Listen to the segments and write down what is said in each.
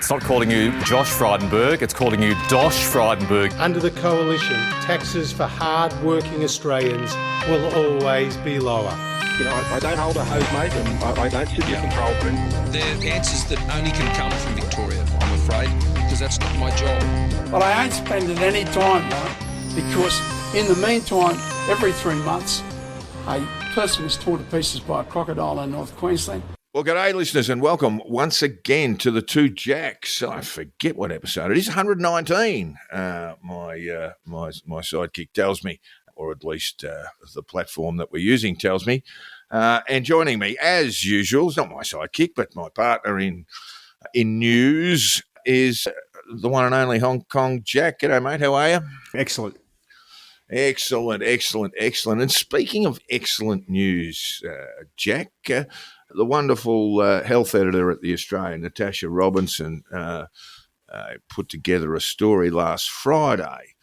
It's not calling you Josh Frydenberg, it's calling you Dosh Frydenberg. Under the Coalition, taxes for hard-working Australians will always be lower. You know, I don't hold a hose, mate, and I don't sit in the control room. They're answers that only can come from Victoria, I'm afraid, because that's not my job. But I ain't spending any time, though, because in the meantime, every 3 months, a person was torn to pieces by a crocodile in North Queensland. Well, g'day, listeners, and welcome once again to the Two Jacks. I forget what episode it is. 119. My sidekick tells me, or at least the platform that we're using tells me. And joining me, as usual, is not my sidekick, but my partner in news is the one and only Hong Kong Jack. G'day, mate. How are you? Excellent. Excellent. And speaking of excellent news, Jack, the wonderful health editor at The Australian, Natasha Robinson, put together a story last Friday,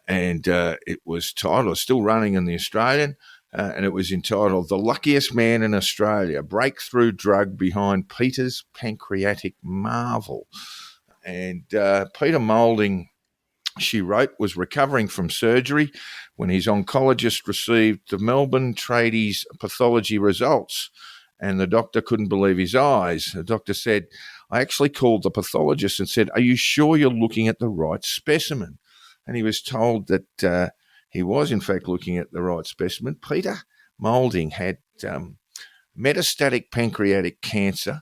and it was titled, still running in The Australian, and it was entitled, "The Luckiest Man in Australia, Breakthrough Drug Behind Peter's Pancreatic Marvel." And Peter Moulding, she wrote, was recovering from surgery when his oncologist received the Melbourne tradies pathology results. And the doctor couldn't believe his eyes. The doctor said, "I actually called the pathologist and said, 'Are you sure you're looking at the right specimen?' And he was told that he was, in fact, looking at the right specimen. Peter Moulding had metastatic pancreatic cancer.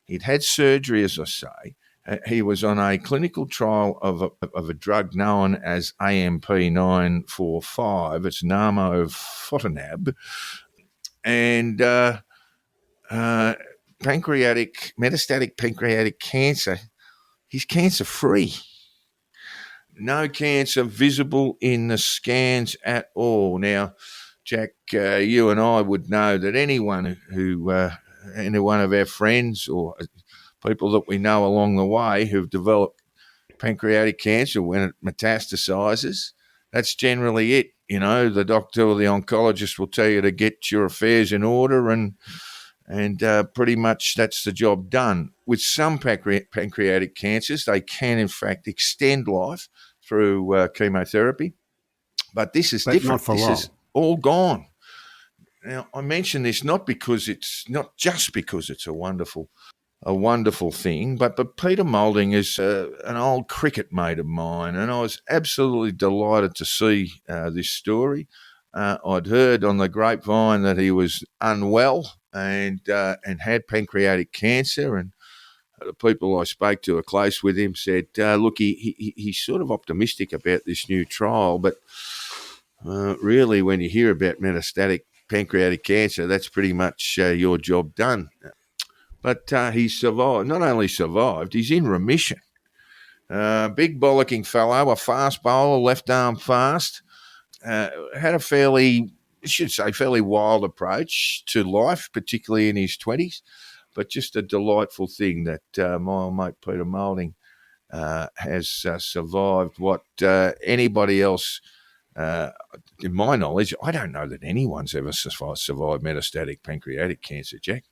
He'd had surgery, as I say. He was on a clinical trial of a drug known as AMP945. It's narmofotinab. And metastatic pancreatic cancer, he's cancer-free. No cancer visible in the scans at all. Now, Jack, you and I would know that anyone who, any one of our friends or people that we know along the way who've developed pancreatic cancer when it metastasizes, that's generally it. You know, the doctor or the oncologist will tell you to get your affairs in order and pretty much that's the job done. With some pancreatic cancers, they can, in fact, extend life through chemotherapy. But this is different. Not for long. This is all gone. Now, I mention this not just because it's a wonderful thing, but Peter Moulding is an old cricket mate of mine, and I was absolutely delighted to see this story. I'd heard on the grapevine that he was unwell and had pancreatic cancer, and the people I spoke to are close with him said, look, he's sort of optimistic about this new trial, but really when you hear about metastatic pancreatic cancer, that's pretty much your job done. But he survived. Not only survived, he's in remission. Big bollocking fellow, a fast bowler, left arm fast, had a fairly wild approach to life, particularly in his 20s, but just a delightful thing that my old mate Peter Moulding has survived what anybody else, in my knowledge, I don't know that anyone's ever survived metastatic pancreatic cancer, Jack.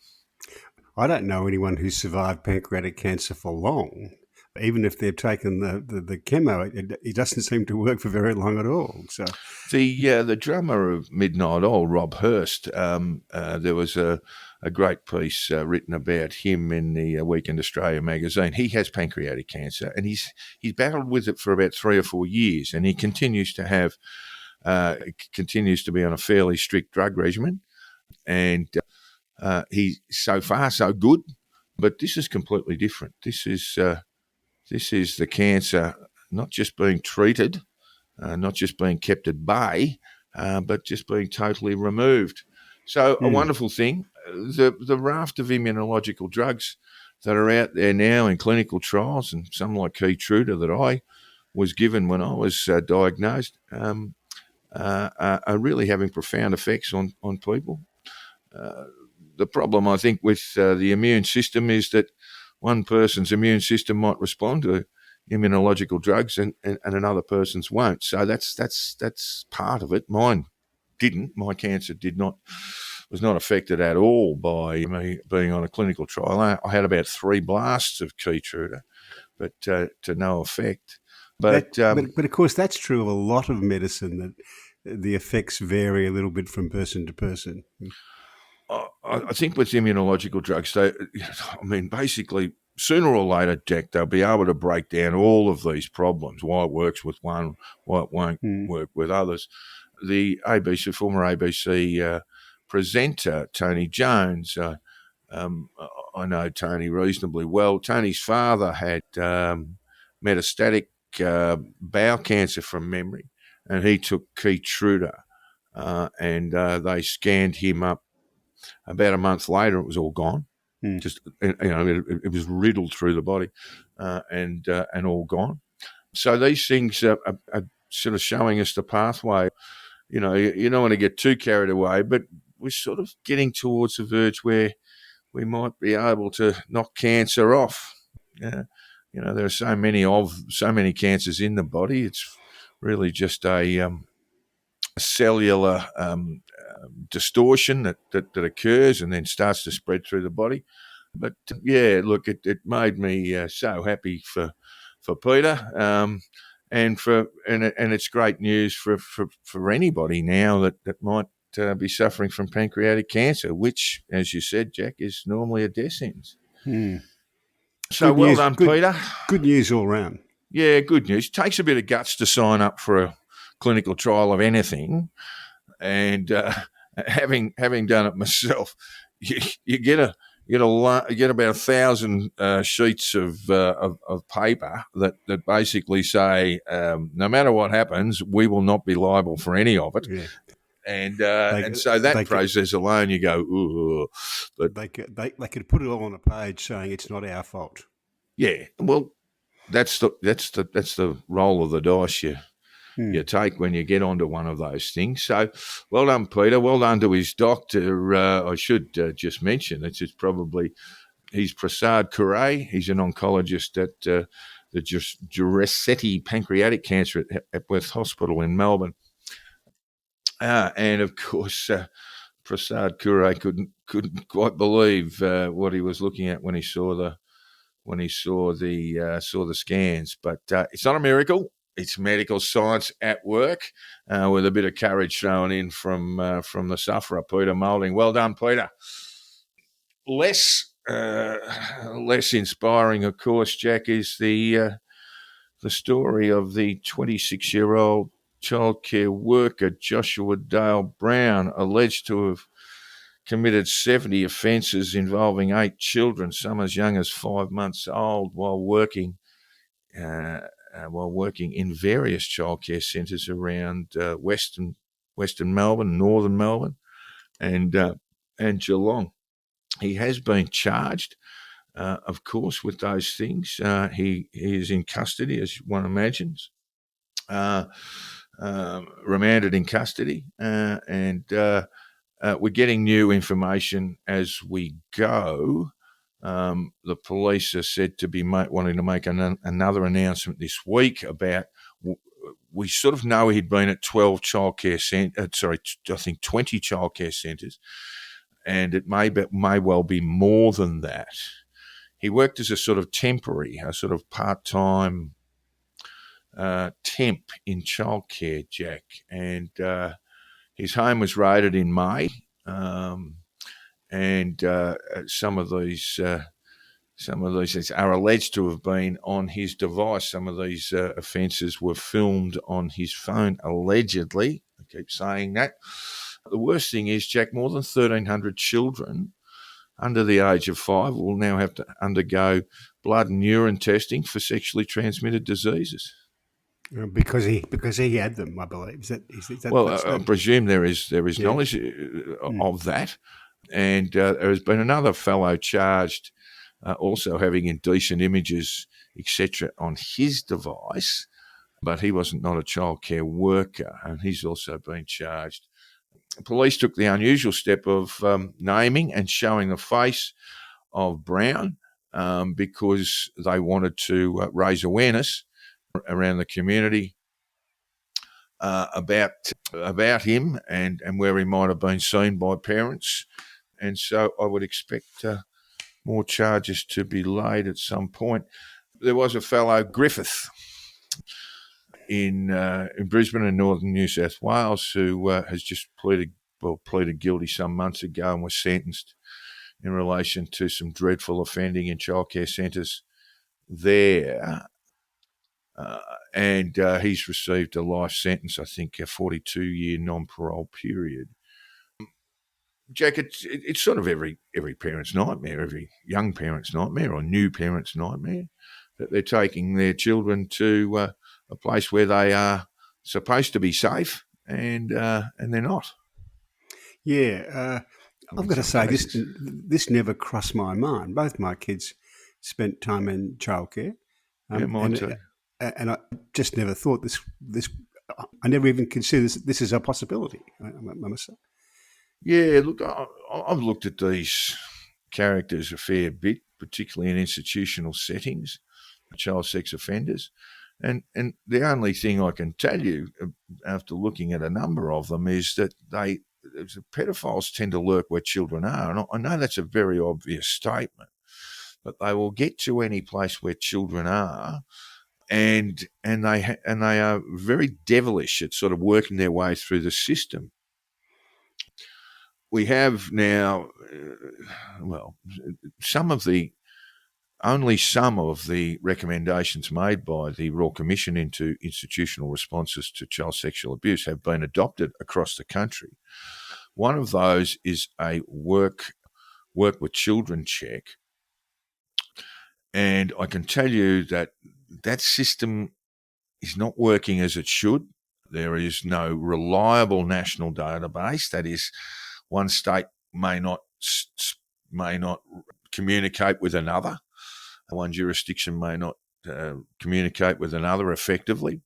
I don't know anyone who's survived pancreatic cancer for long. Even if they've taken the chemo, it doesn't seem to work for very long at all. So the drummer of Midnight Oil, Rob Hurst, there was a great piece written about him in the Weekend Australia magazine. He has pancreatic cancer, and he's battled with it for about 3 or 4 years, and he continues to be on a fairly strict drug regimen, and he's so far so good. But this is completely different. This is the cancer not just being treated, not just being kept at bay, but just being totally removed. So a wonderful thing. The raft of immunological drugs that are out there now in clinical trials, and some like Keytruda that I was given when I was diagnosed, are really having profound effects on people. The problem, I think, with the immune system is that one person's immune system might respond to immunological drugs and another person's won't. So that's part of it. Mine didn't. My cancer was not affected at all by me being on a clinical trial. I had about 3 blasts of Keytruda, but to no effect. But of course, that's true of a lot of medicine, that the effects vary a little bit from person to person. I think with immunological drugs, basically, sooner or later, Jack, they'll be able to break down all of these problems, why it works with one, why it won't work with others. The former ABC presenter, Tony Jones, I know Tony reasonably well. Tony's father had metastatic bowel cancer from memory, and he took Keytruda, and they scanned him up. About a month later, it was all gone. Just it was riddled through the body, and all gone. So these things are sort of showing us the pathway. You don't want to get too carried away, but we're sort of getting towards the verge where we might be able to knock cancer off. There are so many cancers in the body. It's really just a cellular distortion that occurs and then starts to spread through the body. But look, it made me so happy for Peter, and it's great news for anybody now that might be suffering from pancreatic cancer, which, as you said, Jack, is normally a death sentence. So Good well news, done, Peter. Good news all round. Yeah, good news. Takes a bit of guts to sign up for a clinical trial of anything, and having done it myself, you get about 1,000 sheets of paper that basically say no matter what happens, we will not be liable for any of it. Yeah. And so that process alone, you go, ooh. But they could put it all on a page saying it's not our fault. Yeah, well, that's the roll of the dice you take when you get onto one of those things. So, well done, Peter. Well done to his doctor. I should just mention he's Prasad Kuray. He's an oncologist at the Jacinta Pancreatic Cancer at Epworth Hospital in Melbourne. And of course, Prasad Kuray couldn't quite believe what he was looking at when he saw the scans. But it's not a miracle. It's medical science at work, with a bit of courage thrown in from the sufferer, Peter Moulding. Well done, Peter. Less inspiring, of course, Jack, is the story of the 26-year-old childcare worker Joshua Dale Brown, alleged to have committed 70 offences involving 8 children, some as young as 5 months old, while working in various childcare centres around Western Melbourne, Northern Melbourne, and Geelong. He has been charged, of course, with those things. He is in custody, as one imagines, remanded in custody, and we're getting new information as we go. The police are said to be wanting to make another announcement this week about. We sort of know he'd been at 20 childcare centres, and it may well be more than that. He worked as a sort of part-time temp in childcare, Jack, and his home was raided in May, and some of these are alleged to have been on his device. Some of these offences were filmed on his phone, allegedly. I keep saying that. The worst thing is, Jack, more than 1,300 children under the age of 5 will now have to undergo blood and urine testing for sexually transmitted diseases. Because he had them, I believe. I presume there is knowledge of that, and there has been another fellow charged, also having indecent images, etc., on his device, but he was not a childcare worker, and he's also been charged. Police took the unusual step of naming and showing the face of Brown because they wanted to raise awareness around the community about him and where he might have been seen by parents. And so I would expect more charges to be laid at some point. there was a fellow, Griffith, in Brisbane and northern New South Wales, who has just pleaded guilty some months ago and was sentenced in relation to some dreadful offending in childcare centres there. And he's received a life sentence, I think, a 42-year non-parole period. Jack, it's sort of every parent's nightmare, every young parent's nightmare or new parent's nightmare, that they're taking their children to a place where they are supposed to be safe and they're not. Yeah, I've got to say, this never crossed my mind. Both my kids spent time in childcare. Yeah, mine too. And I just never thought this. I never even considered this is a possibility, I must say. Yeah, look, I've looked at these characters a fair bit, particularly in institutional settings, child sex offenders. And the only thing I can tell you after looking at a number of them is that pedophiles tend to lurk where children are. And I know that's a very obvious statement, but they will get to any place where children are, and they are very devilish at sort of working their way through the system. We have now, only some of the recommendations made by the Royal Commission into institutional responses to child sexual abuse have been adopted across the country. One of those is a work with children check. And I can tell you that system is not working as it should. There is no reliable national database. That is, one state may not communicate with another. One jurisdiction may not communicate with another effectively.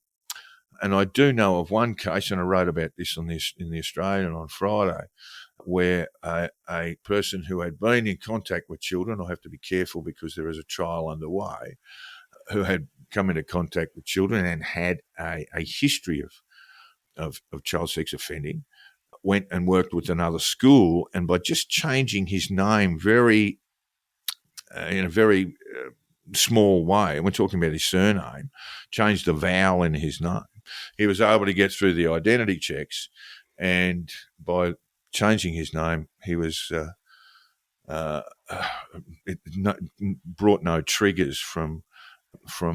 And I do know of one case, and I wrote about this in the Australian on Friday, where a person who had been in contact with children, I have to be careful because there is a trial underway, who had come into contact with children and had a history of child sex offending, went and worked with another school, and by just changing his name in a very small way, and we're talking about his surname, changed the vowel in his name, he was able to get through the identity checks, and by changing his name, he was brought no triggers from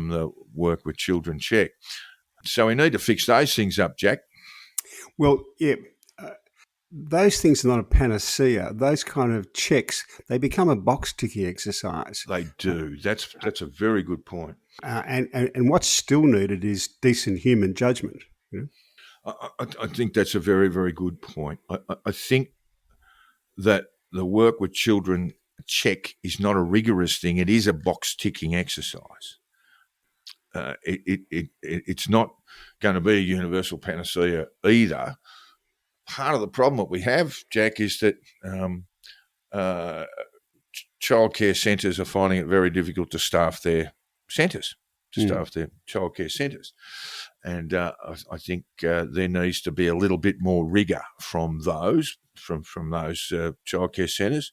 the work with children check. So we need to fix those things up, Jack. Well, yeah, those things are not a panacea. Those kind of checks, they become a box-ticking exercise. They do. That's a very good point. And what's still needed is decent human judgment. You know? I think that's a very, very good point. I think that the work with children check is not a rigorous thing. It is a box-ticking exercise. It's not going to be a universal panacea either. Part of the problem that we have, Jack, is that childcare centres are finding it very difficult to staff their centres, staff their childcare centres. And I think there needs to be a little bit more rigour from those childcare centres.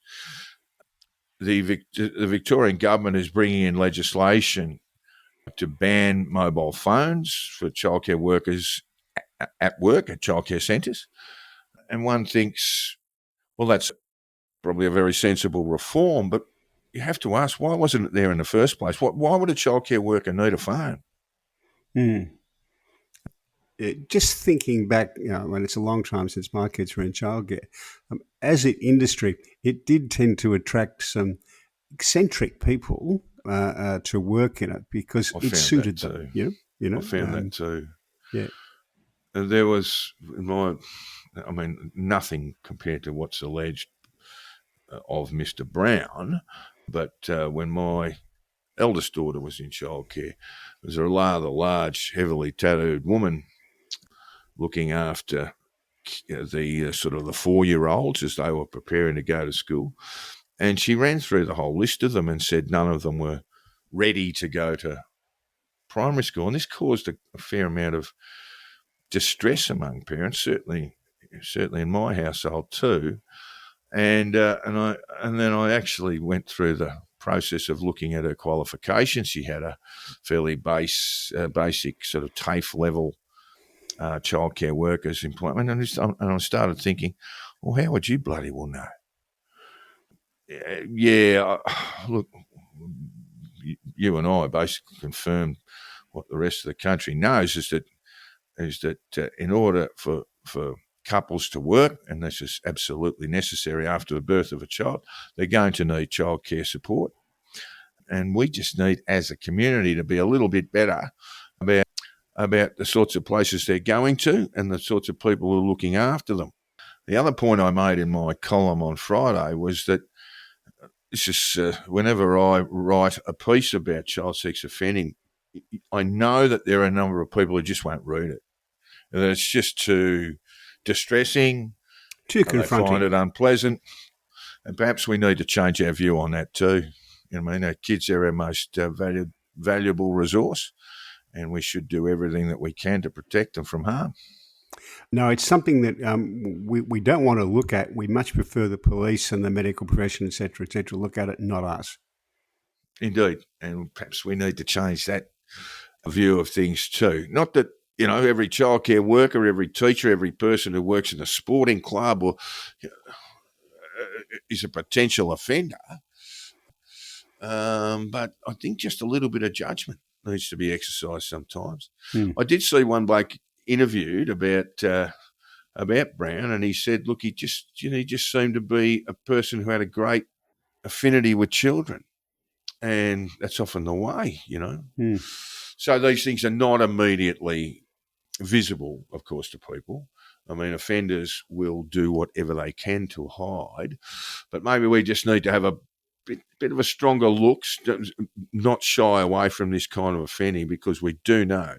The Victorian government is bringing in legislation to ban mobile phones for childcare workers at work at childcare centres. And one thinks, well, that's probably a very sensible reform, but you have to ask, why wasn't it there in the first place? Why would a childcare worker need a phone? Just thinking back, when it's a long time since my kids were in childcare, as an industry, it did tend to attract some eccentric people to work in it because it suited them. You know, I found that too. Yeah. There was nothing compared to what's alleged of Mr. Brown, but when my eldest daughter was in childcare, there was a rather large, heavily tattooed woman looking after the sort of the 4-year-olds as they were preparing to go to school. And she ran through the whole list of them and said none of them were ready to go to primary school. And this caused a fair amount of distress among parents, certainly in my household too. And then I actually went through the process of looking at her qualifications. She had a fairly basic sort of TAFE level childcare workers employment, and I started thinking, well, how would you bloody well know? Look, you and I basically confirmed what the rest of the country knows is that in order for couples to work, and this is absolutely necessary after the birth of a child, they're going to need childcare support. And we just need, as a community, to be a little bit better about the sorts of places they're going to and the sorts of people who are looking after them. The other point I made in my column on Friday was that this is whenever I write a piece about child sex offending, I know that there are a number of people who just won't read it. And it's just too distressing, too confronting. They find it unpleasant, and perhaps we need to change our view on that too. You know, I mean, our kids are our most valuable resource, and we should do everything that we can to protect them from harm. No, it's something that we don't want to look at. We much prefer the police and the medical profession, et cetera, look at it, not us. Indeed, and perhaps we need to change that view of things too. Not that, you know, every childcare worker, every teacher, every person who works in a sporting club or is a potential offender, but I think just a little bit of judgment needs to be exercised sometimes. I did see one bloke interviewed about Brown, and he said, look, he just seemed to be a person who had a great affinity with children, and that's often the way, you know. So these things are not immediately visible, of course, to people. I mean, offenders will do whatever they can to hide, but maybe we just need to have a bit of a stronger look, not shy away from this kind of offending, because we do know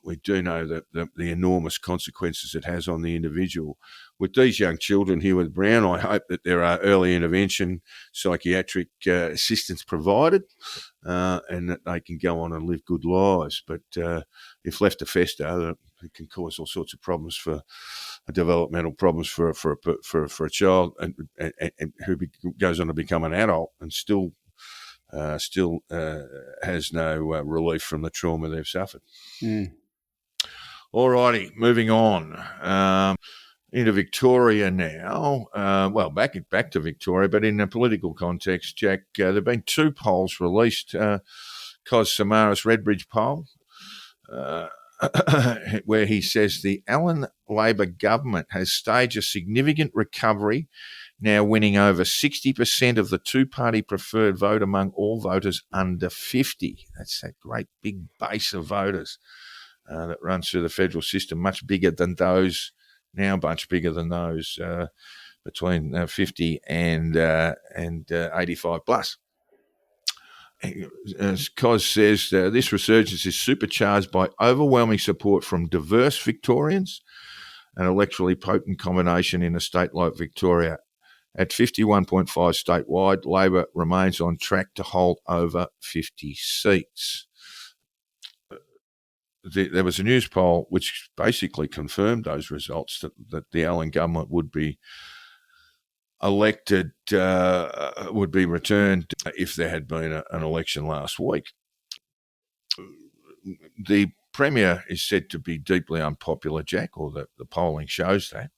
that the enormous consequences it has on the individual. With these young children here with Brown, I hope that there are early intervention psychiatric assistance provided and that they can go on and live good lives. But if left to fester, it can cause all sorts of problems developmental problems for a child and who goes on to become an adult and still has no relief from the trauma they've suffered. All righty, moving on into Victoria now. Back to Victoria, but in a political context, Jack, there have been two polls released. Cos Samaras Redbridge poll, where he says the Allen Labor government has staged a significant recovery, now winning over 60% of the two-party preferred vote among all voters under 50. That's that great big base of voters that runs through the federal system, much bigger than those between 50 and 85 plus. As Cos says, this resurgence is supercharged by overwhelming support from diverse Victorians, an electorally potent combination in a state like Victoria. At 51.5 statewide, Labor remains on track to hold over 50 seats. There was a news poll which basically confirmed those results, that the Allen government would be elected, would be returned if there had been an election last week. The Premier is said to be deeply unpopular, Jack, or the polling shows that.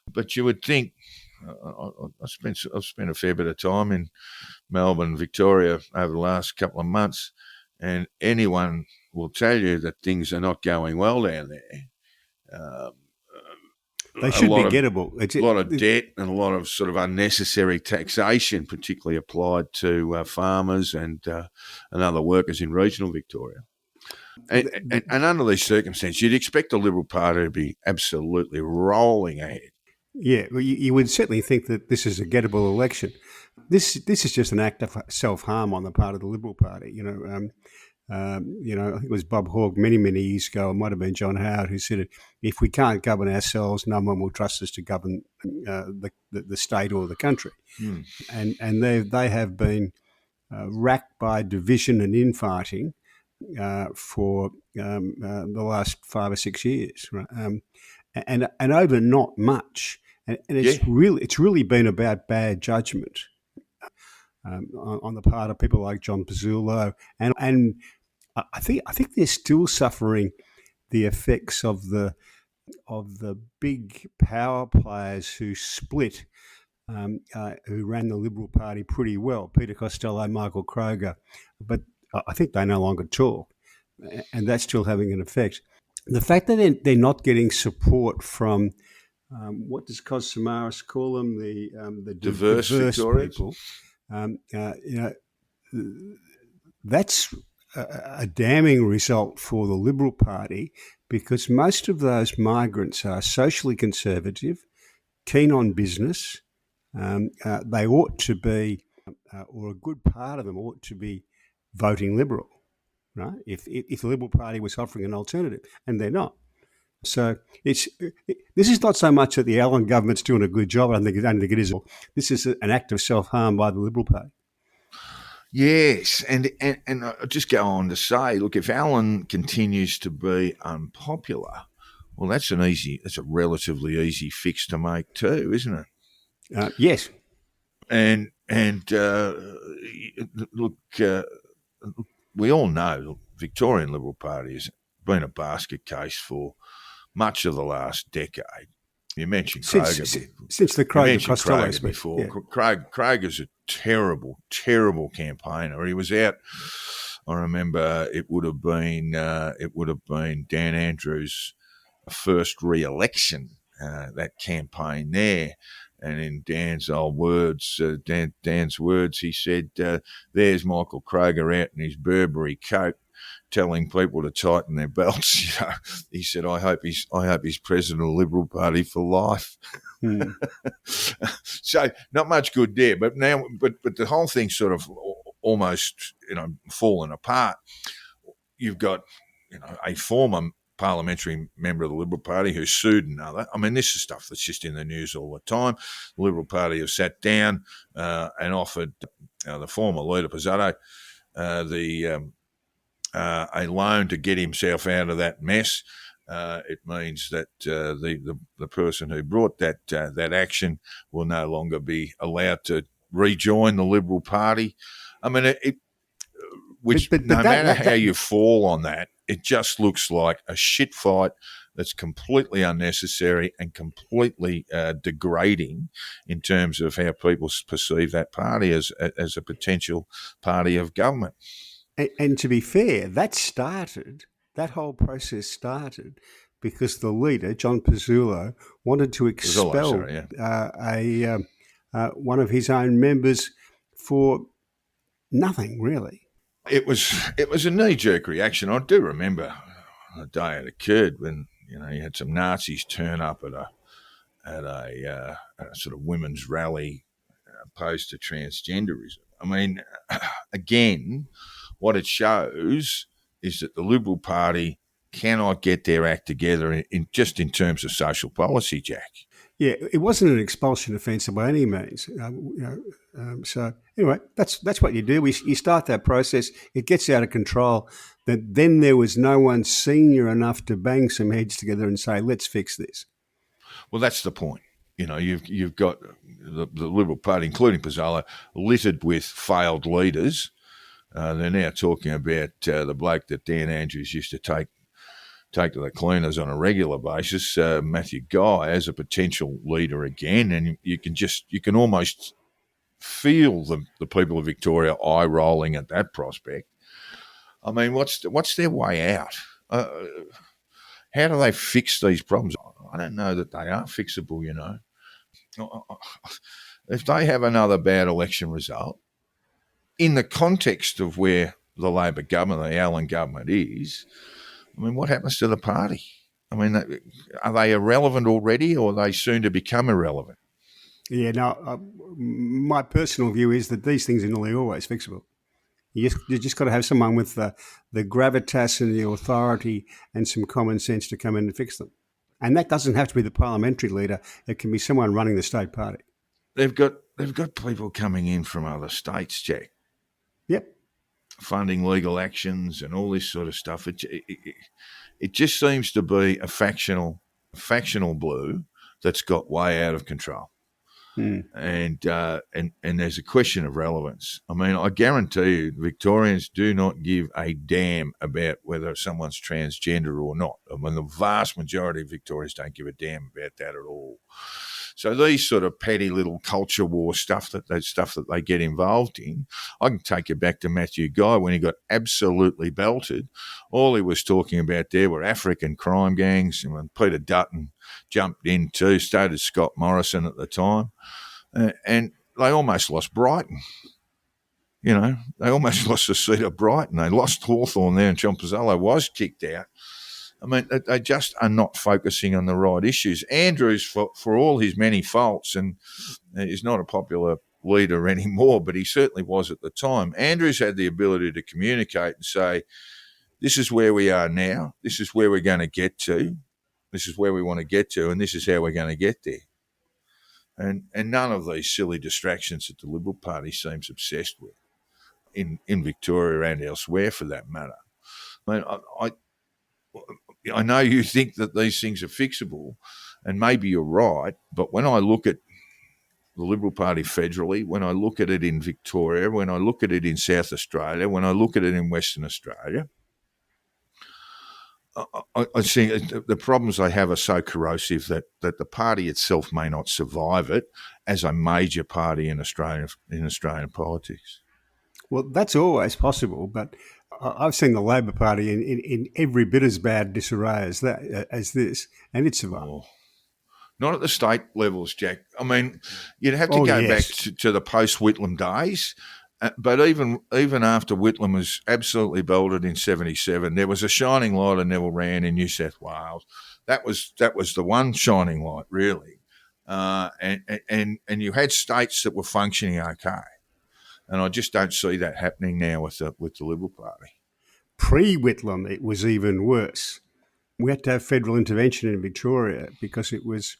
But you would think, I've spent a fair bit of time in Melbourne, Victoria over the last couple of months, and anyone will tell you that things are not going well down there. They should be gettable. A lot of debt and a lot of sort of unnecessary taxation, particularly applied to farmers and other workers in regional Victoria. And under these circumstances, you'd expect the Liberal Party to be absolutely rolling ahead. Yeah, well, you would certainly think that this is a gettable election. This is just an act of self-harm on the part of the Liberal Party. I think it was Bob Hawke many years ago, it might have been John Howard, who said, if we can't govern ourselves, no one will trust us to govern the state or the country. And they have been racked by division and infighting for the last 5 or 6 years, right? And over not much. And it's really been about bad judgment. on the part of people like John Pizzullo, and I think they're still suffering the effects of the big power players who split, who ran the Liberal Party pretty well, Peter Costello, Michael Kroger, but I think they no longer talk, and that's still having an effect. The fact that they're not getting support from what does Cos Samaras call them, the diverse people, that's a damning result for the Liberal Party, because most of those migrants are socially conservative, keen on business. They ought to be, or a good part of them ought to be voting Liberal, right? If the Liberal Party was offering an alternative, and they're not. So this is not so much that the Allen government's doing a good job. I don't think it is. This is an act of self-harm by the Liberal Party. Yes, and I'll just go on to say, look, if Allen continues to be unpopular, well, that's a relatively easy fix to make too, isn't it? Yes. And look, we all know the Victorian Liberal Party has been a basket case for much of the last decade. You mentioned Kroger. Since the Kroger-Costello before. Yeah. Kroger's a terrible, terrible campaigner. He was out. I remember it would have been Dan Andrews' first re-election, that campaign there. And in Dan's words, he said, "There's Michael Kroger out in his Burberry coat, telling people to tighten their belts." He said, "I hope he's president of the Liberal Party for life." So not much good there. But the whole thing's sort of almost fallen apart. You've got a former parliamentary member of the Liberal Party who sued another. I mean, this is stuff that's just in the news all the time. The Liberal Party have sat down and offered the former leader Pizzotto a loan to get himself out of that mess. It means that the person who brought that action will no longer be allowed to rejoin the Liberal Party. I mean, no matter how you fall on that, it just looks like a shit fight that's completely unnecessary and completely degrading in terms of how people perceive that party as a potential party of government. And to be fair, that whole process started because the leader, John Pizzullo, wanted to expel one of his own members for nothing, really. It was a knee-jerk reaction. I do remember the day it occurred when you had some Nazis turn up at a sort of women's rally opposed to transgenderism. I mean, again, what it shows is that the Liberal Party cannot get their act together in terms of social policy, Jack. Yeah, it wasn't an expulsion offence by any means. So anyway, that's what you do. You start that process. It gets out of control. Then there was no one senior enough to bang some heads together and say, "Let's fix this." Well, that's the point. You've got the Liberal Party, including Pizzollo, littered with failed leaders. They're now talking about the bloke that Dan Andrews used to take to the cleaners on a regular basis, Matthew Guy, as a potential leader again, and you can almost feel the people of Victoria eye rolling at that prospect. I mean, what's their way out? How do they fix these problems? I don't know that they are fixable. If they have another bad election result, in the context of where the Labor government, the Allen government is, I mean, what happens to the party? I mean, are they irrelevant already, or are they soon to become irrelevant? Yeah, no, my personal view is that these things are nearly always fixable. You just got to have someone with the gravitas and the authority and some common sense to come in and fix them. And that doesn't have to be the parliamentary leader. It can be someone running the state party. They've got people coming in from other states, Jack. Yep. Funding legal actions and all this sort of stuff. It just seems to be a factional blue that's got way out of control. And there's a question of relevance. I mean, I guarantee you, Victorians do not give a damn about whether someone's transgender or not. I mean, the vast majority of Victorians don't give a damn about that at all. So these sort of petty little culture war stuff that they get involved in, I can take you back to Matthew Guy when he got absolutely belted. All he was talking about there were African crime gangs, and when Peter Dutton jumped in too, stayed as Scott Morrison at the time, and they almost lost Brighton. You know, they almost lost the seat of Brighton. They lost Hawthorn there, and John Pizzolo was kicked out. I mean, they just are not focusing on the right issues. Andrews, for all his many faults, and is not a popular leader anymore, but he certainly was at the time. Andrews had the ability to communicate and say, this is where we are now, this is where we're going to get to, this is where we want to get to, and this is how we're going to get there. And none of these silly distractions that the Liberal Party seems obsessed with in Victoria and elsewhere, for that matter. I mean, I know you think that these things are fixable, and maybe you're right, but when I look at the Liberal Party federally, when I look at it in Victoria, when I look at it in South Australia, when I look at it in Western Australia, I see the problems they have are so corrosive that the party itself may not survive it as a major party in Australian politics. Well, that's always possible, but I've seen the Labor Party in every bit as bad disarray as this, and it survived. Oh, not at the state levels, Jack. I mean, you'd have to go back to the post-Whitlam days, but even after Whitlam was absolutely belted in 1977, there was a shining light of Neville Wran in New South Wales. That was the one shining light, really, and you had states that were functioning okay. And I just don't see that happening now with the Liberal Party. Pre-Whitlam, it was even worse. We had to have federal intervention in Victoria because it was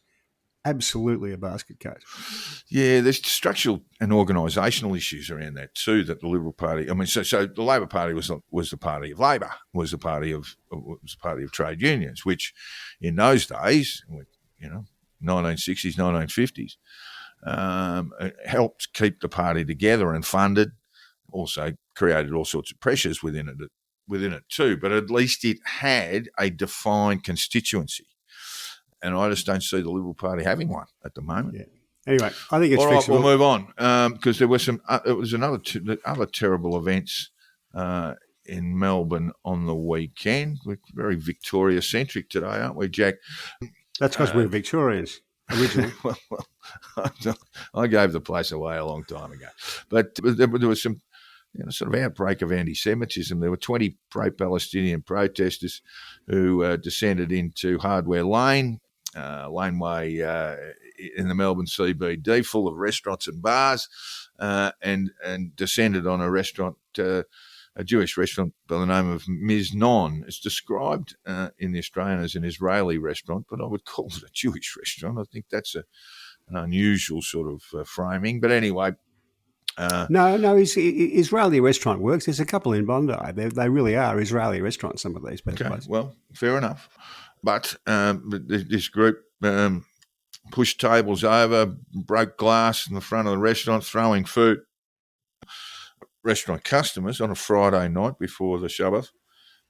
absolutely a basket case. Yeah, there's structural and organisational issues around that too. That the Liberal Party, I mean, so the Labor Party was the party of Labor, was the party of trade unions, which in those days, 1960s, 1950s. Helped keep the party together and funded, also created all sorts of pressures within it too, but at least it had a defined constituency. And I just don't see the Liberal Party having one at the moment. Yeah. Anyway, I think it's all right. fixable. We'll move on because there were other terrible events in Melbourne on the weekend. We're very Victoria-centric today, aren't we, Jack? That's because we're Victorians. Originally. well, I gave the place away a long time ago. But there was some sort of outbreak of anti-Semitism. There were 20 pro-Palestinian protesters who descended into Hardware Lane, laneway in the Melbourne CBD, full of restaurants and bars, and descended on a restaurant, a Jewish restaurant by the name of Ms. Non. It's described in the Australian as an Israeli restaurant, but I would call it a Jewish restaurant. I think that's an unusual sort of framing. But anyway. No, Israeli restaurant works. There's a couple in Bondi. They really are Israeli restaurants, some of these places. Okay, well, fair enough. But this group pushed tables over, broke glass in the front of the restaurant, throwing food. Restaurant customers on a Friday night before the Shabbat,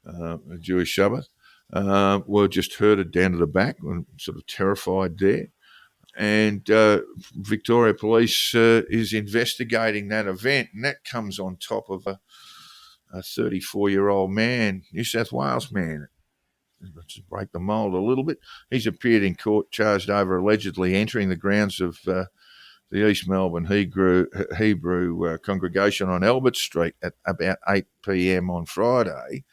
a Jewish Shabbat, were just herded down to the back and sort of terrified there. And Victoria Police is investigating that event, and that comes on top of a 34-year-old man, New South Wales man. Let's break the mould a little bit. He's appeared in court charged over allegedly entering the grounds of the East Melbourne Hebrew congregation on Albert Street at about 8 p.m. on Friday,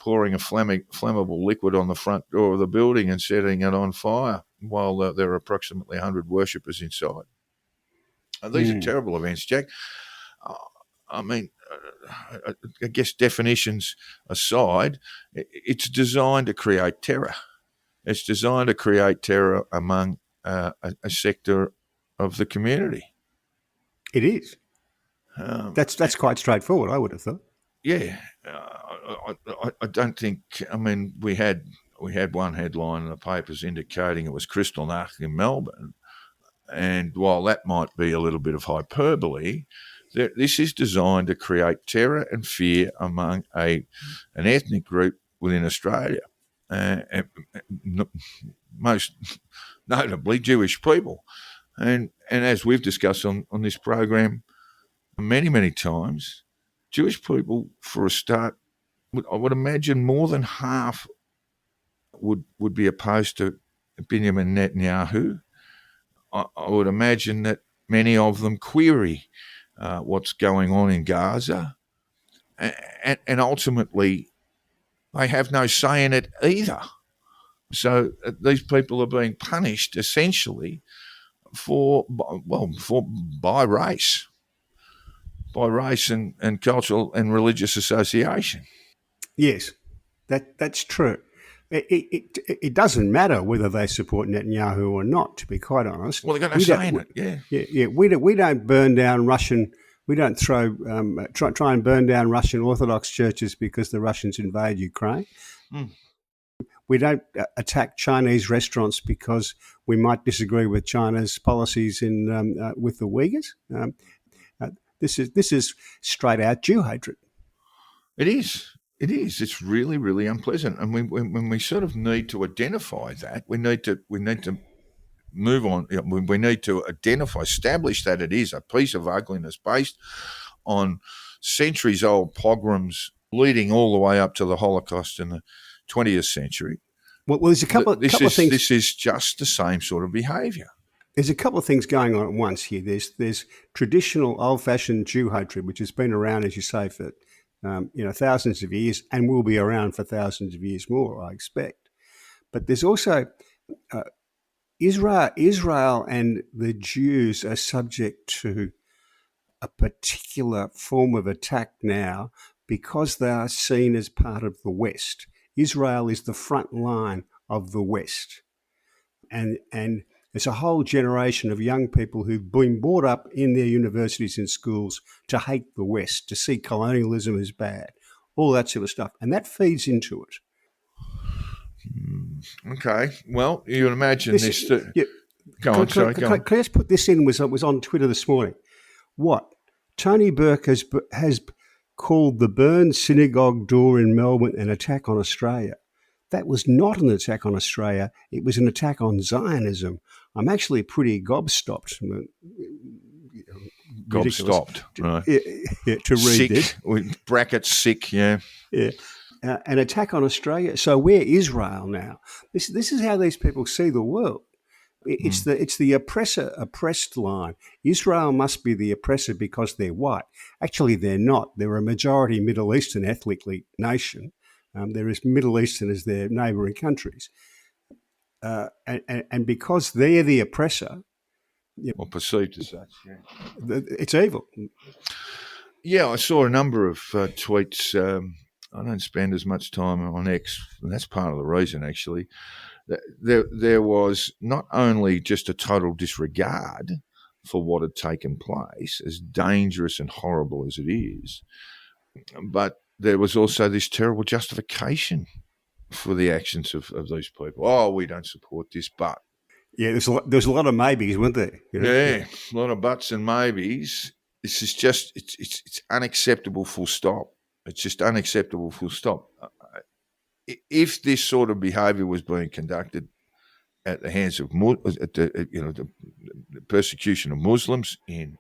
pouring a flammable liquid on the front door of the building and setting it on fire while there are approximately 100 worshippers inside. These are terrible events, Jack. I mean, I guess definitions aside, it's designed to create terror. It's designed to create terror among a sector of the community. It is. That's quite straightforward, I would have thought. Yeah. I don't think, I mean, we had one headline in the papers indicating it was Kristallnacht in Melbourne, And while that might be a little bit of hyperbole, this is designed to create terror and fear among an ethnic group within Australia, and most notably Jewish people. And as we've discussed on this program many, many times, Jewish people, for a start, I would imagine more than half would be opposed to Benjamin Netanyahu. I would imagine that many of them query what's going on in Gaza, and ultimately they have no say in it either. So these people are being punished essentially by race and cultural and religious association. Yes, that's true. It doesn't matter whether they support Netanyahu or not, to be quite honest. Well, they've got no say in it. Yeah. We don't burn down Russian. We don't try and burn down Russian Orthodox churches because the Russians invade Ukraine. Mm. We don't attack Chinese restaurants because we might disagree with China's policies with the Uyghurs. This is straight out Jew hatred. It is. It is. It's really, really unpleasant, and when we sort of need to identify that, we need to move on. We need to establish that it is a piece of ugliness based on centuries-old pogroms leading all the way up to the Holocaust in the 20th century. Well, there's a couple of things. This is just the same sort of behaviour. There's a couple of things going on at once here. There's traditional, old-fashioned Jew hatred, which has been around, as you say, for thousands of years, and will be around for thousands of years more, I expect. But there's also Israel and the Jews are subject to a particular form of attack now because they are seen as part of the West. Israel is the front line of the West. And there's a whole generation of young people who've been brought up in their universities and schools to hate the West, to see colonialism as bad, all that sort of stuff. And that feeds into it. Okay. Well, you can imagine this. Go on, sorry. Can I just put this in? Was on Twitter this morning. What? Tony Burke has called the burned synagogue door in Melbourne an attack on Australia. That was not an attack on Australia. It was an attack on Zionism. I'm actually pretty gobstopped. Gobstopped, right. To read sick, this. With brackets sick, yeah. Yeah. An attack on Australia. So we're Israel now. This is how these people see the world. It's the oppressed line. Israel must be the oppressor because they're white. Actually, they're not. They're a majority Middle Eastern ethnically nation. They're as Middle Eastern as their neighbouring countries. And because they're the oppressor... Or perceived as such, yeah. It's evil. Yeah, I saw a number of tweets. I don't spend as much time on X, and that's part of the reason, actually. There was not only just a total disregard for what had taken place, as dangerous and horrible as it is, but there was also this terrible justification for the actions of these people. Oh, we don't support this, but... Yeah, there's a lot of maybes, weren't there? Yeah, a lot of buts and maybes. This is just, it's unacceptable, full stop. It's just unacceptable, full stop. If this sort of behaviour was being conducted at the hands of the persecution of Muslims in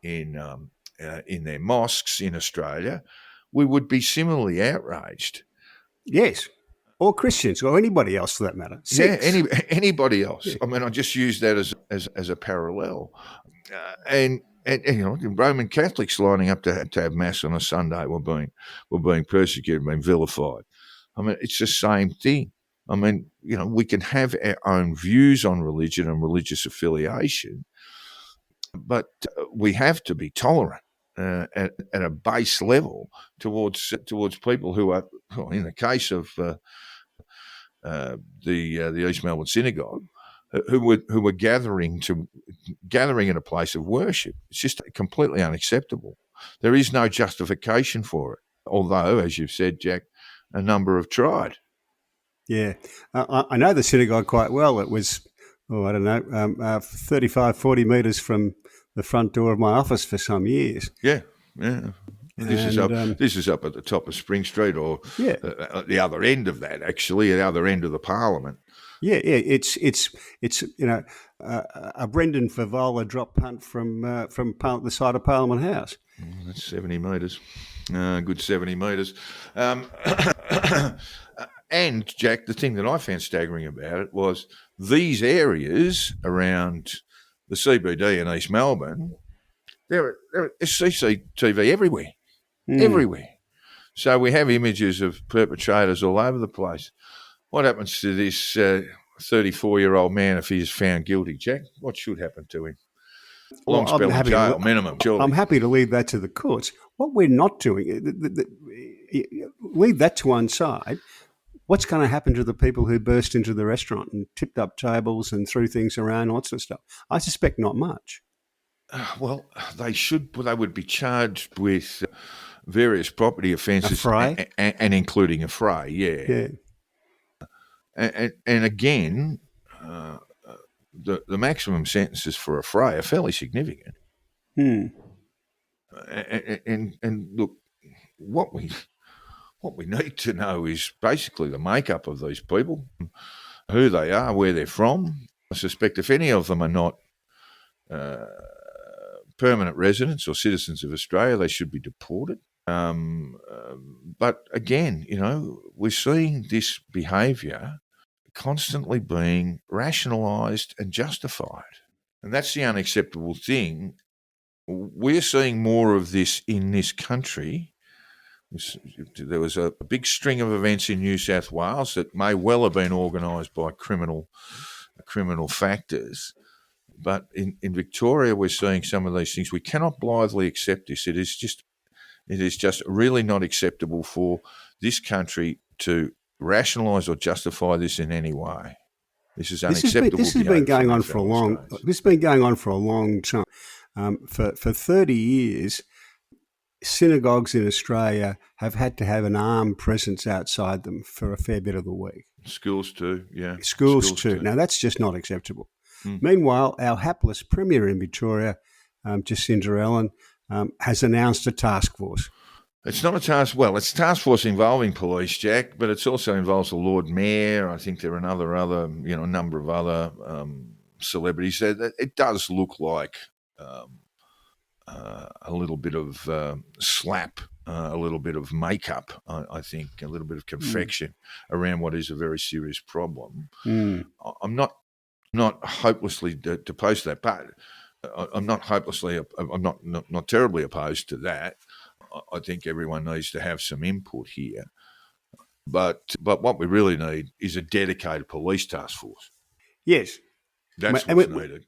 their mosques in Australia, we would be similarly outraged. Yes, or Christians, or anybody else for that matter. Yeah, anybody else. Yeah. I mean, I just use that as a parallel, and Roman Catholics lining up to have mass on a Sunday were being persecuted, being vilified. I mean, it's the same thing. I mean, we can have our own views on religion and religious affiliation, but we have to be tolerant at a base level towards people who are, well, in the case of the East Melbourne Synagogue, who were gathering in a place of worship. It's just completely unacceptable. There is no justification for it, although, as you've said, Jack, a number have tried. Yeah, I know the synagogue quite well. It was I don't know, 35, 40 metres from the front door of my office for some years. Yeah. This is up at the top of Spring Street, or Yeah. at the other end of that, actually, at the other end of the Parliament. Yeah, it's a Brendan Favola drop punt from the side of Parliament House. That's 70 metres. Good 70 metres. And, Jack, the thing that I found staggering about it was these areas around the CBD in East Melbourne, there's CCTV everywhere. Everywhere. So we have images of perpetrators all over the place. What happens to this 34-year-old man if he is found guilty, Jack? What should happen to him? Long spell in jail, minimum, surely. I'm happy to leave that to the courts. What we're not doing, leave that to one side. What's going to happen to the people who burst into the restaurant and tipped up tables and threw things around, all that sort of stuff? I suspect not much. Well, they would be charged with various property offences. A fray? And including a fray, yeah. And again, the maximum sentences for a fray are fairly significant. And look, what we need to know is basically the makeup of these people, who they are, where they're from. I suspect if any of them are not permanent residents or citizens of Australia, they should be deported. But again, we're seeing this behaviour constantly being rationalised and justified. And that's the unacceptable thing. We're seeing more of this in this country. There was a big string of events in New South Wales that may well have been organised by criminal factors. But in Victoria, we're seeing some of these things. We cannot blithely accept this. It is just really not acceptable for this country to rationalise or justify this in any way. This is unacceptable. This has been going on for a long. This has been going on for a long time. For 30 years, synagogues in Australia have had to have an armed presence outside them for a fair bit of the week. Schools too, yeah. Schools too. Now that's just not acceptable. Meanwhile, our hapless Premier in Victoria, Jacinta Allen, has announced a task force. It's not a task. Well, it's a task force involving police, Jack, but it also involves the Lord Mayor. I think there are a number of other celebrities. It does look like a little bit of slap, a little bit of makeup. I think a little bit of confection around what is a very serious problem. I'm not hopelessly opposed to that, but I'm not terribly opposed to that. I think everyone needs to have some input here. But what we really need is a dedicated police task force. Yes. That's what's needed.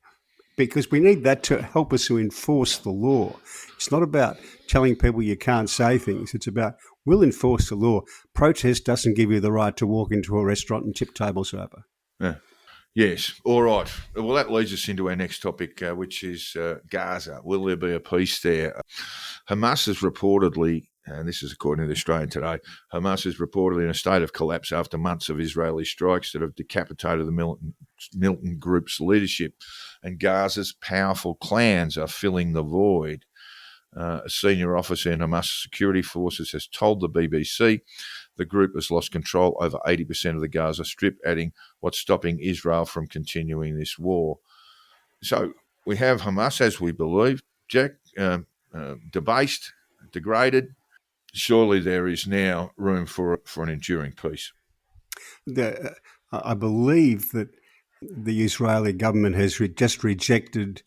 Because we need that to help us to enforce the law. It's not about telling people you can't say things. It's about, we'll enforce the law. Protest doesn't give you the right to walk into a restaurant and tip tables over. Yeah. Yes. All right. Well, that leads us into our next topic, which is Gaza. Will there be a peace there? Hamas is reportedly, and this is according to the Australian Today, Hamas is reportedly in a state of collapse after months of Israeli strikes that have decapitated the militant group's leadership, and Gaza's powerful clans are filling the void. A senior officer in Hamas security forces has told the BBC the group has lost control over 80% of the Gaza Strip, adding what's stopping Israel from continuing this war. So we have Hamas, as we believe, Jack, debased, degraded. Surely there is now room for an enduring peace. I believe that the Israeli government has just rejected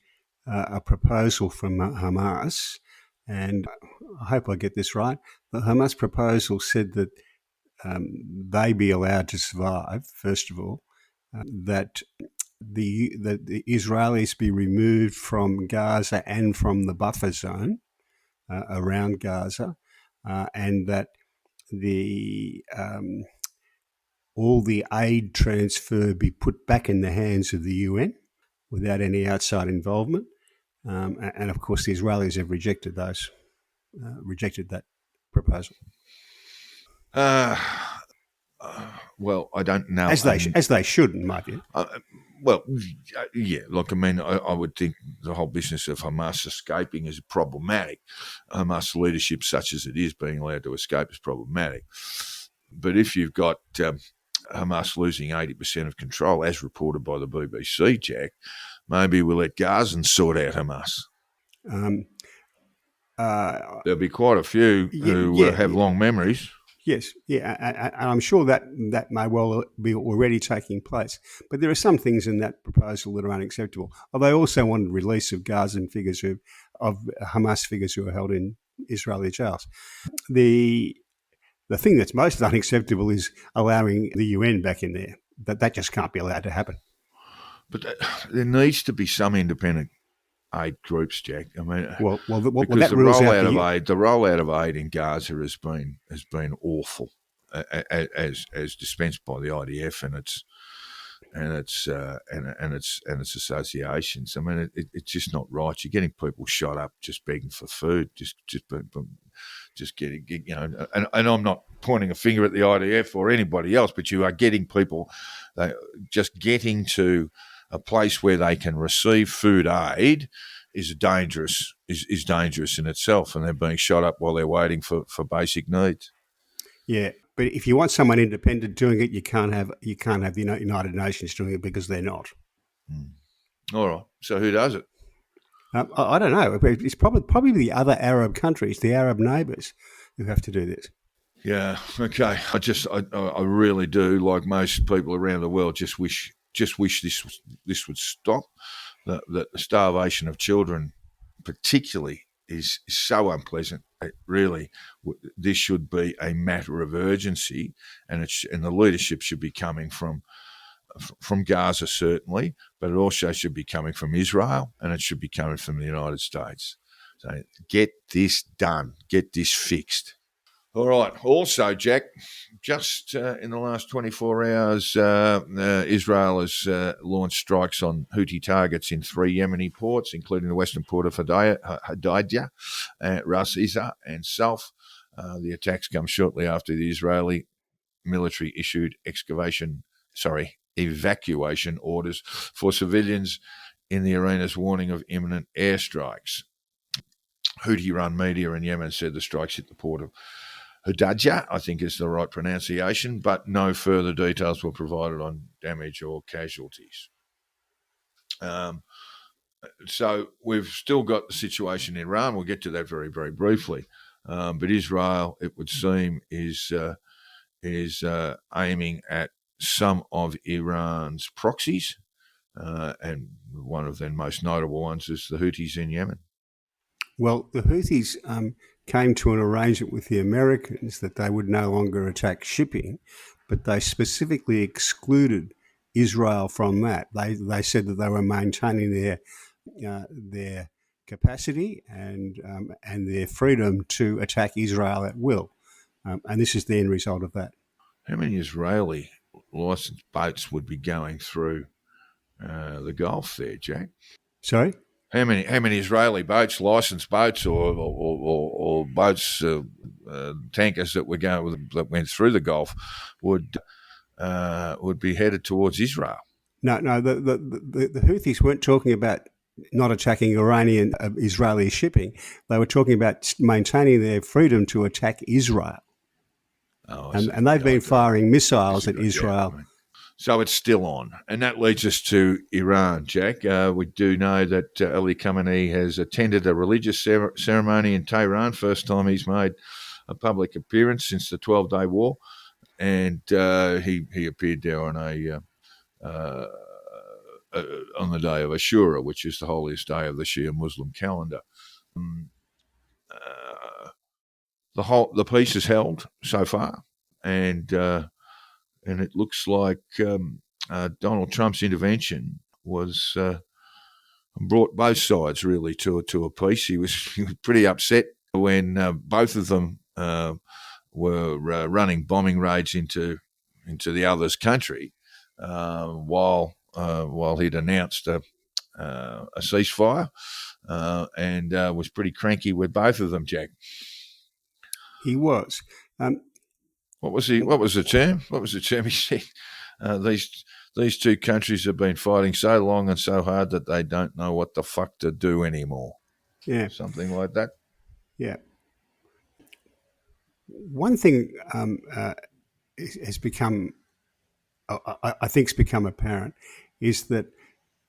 a proposal from Hamas, and I hope I get this right. The Hamas proposal said that they be allowed to survive, first of all, that the Israelis be removed from Gaza and from the buffer zone around Gaza, and that all the aid transfer be put back in the hands of the UN without any outside involvement. And of course, the Israelis have rejected that proposal. Well, I don't know. as they should, in my view. Well, yeah. Look, I mean, I would think the whole business of Hamas escaping is problematic. Hamas leadership, such as it is, being allowed to escape is problematic. But if you've got Hamas losing 80% of control, as reported by the BBC, Jack, maybe we'll let Gazans sort out Hamas. There'll be quite a few who have long memories. Yes, and I'm sure that may well be already taking place. But there are some things in that proposal that are unacceptable. They also wanted release of Gazan figures of Hamas figures who are held in Israeli jails. The thing that's most unacceptable is allowing the UN back in there. That just can't be allowed to happen. But there needs to be some independent aid groups, Jack. I mean, because the rollout of aid in Gaza has been awful, as dispensed by the IDF and its associations. I mean, it's just not right. You're getting people shot up just begging for food, just getting, you know. And I'm not pointing a finger at the IDF or anybody else, but you are getting people just getting to a place where they can receive food aid is dangerous in itself, and they're being shot up while they're waiting for basic needs. Yeah, but if you want someone independent doing it, you can't have the United Nations doing it because they're not. All right, so who does it? I don't know. It's probably the other Arab countries, the Arab neighbours, who have to do this. Yeah. Okay. I really do, like most people around the world, just wish this would stop. The starvation of children, particularly, is so unpleasant. This should be a matter of urgency, and the leadership should be coming from Gaza, certainly, but it also should be coming from Israel, and it should be coming from the United States. So get this done, get this fixed. All right. Also, Jack, just in the last 24 hours, Israel has launched strikes on Houthi targets in 3 Yemeni ports, including the western port of Hodeidah, Ras Isa and Salf. The attacks come shortly after the Israeli military issued evacuation orders for civilians in the arenas, warning of imminent airstrikes. Houthi-run media in Yemen said the strikes hit the port of Hodeidah, I think is the right pronunciation, but no further details were provided on damage or casualties. So we've still got the situation in Iran. We'll get to that very, very briefly. But Israel, it would seem, is aiming at some of Iran's proxies, and one of the most notable ones is the Houthis in Yemen. Well, the Houthis came to an arrangement with the Americans that they would no longer attack shipping, but they specifically excluded Israel from that. They said that they were maintaining their capacity and their freedom to attack Israel at will, and this is the end result of that. How many Israeli licensed boats would be going through the Gulf there, Jack? Sorry? How many Israeli boats, licensed boats, or boats, tankers that went through the Gulf would be headed towards Israel? No. The Houthis weren't talking about not attacking Iranian Israeli shipping. They were talking about maintaining their freedom to attack Israel. And they've been firing missiles at Israel. Yeah, so it's still on. And that leads us to Iran, Jack. We do know that Ali Khamenei has attended a religious ceremony in Tehran, first time he's made a public appearance since the 12-day war. And he appeared there on the day of Ashura, which is the holiest day of the Shia Muslim calendar. The peace is held so far, and it looks like Donald Trump's intervention was brought both sides really to a peace. He was pretty upset when both of them were running bombing raids into the other's country while he'd announced a ceasefire, and was pretty cranky with both of them, Jack. He was. What was the term? What was the term he said? These two countries have been fighting so long and so hard that they don't know what the fuck to do anymore. Yeah, Something like that. yeah. One thing has become, I think, has become apparent, is that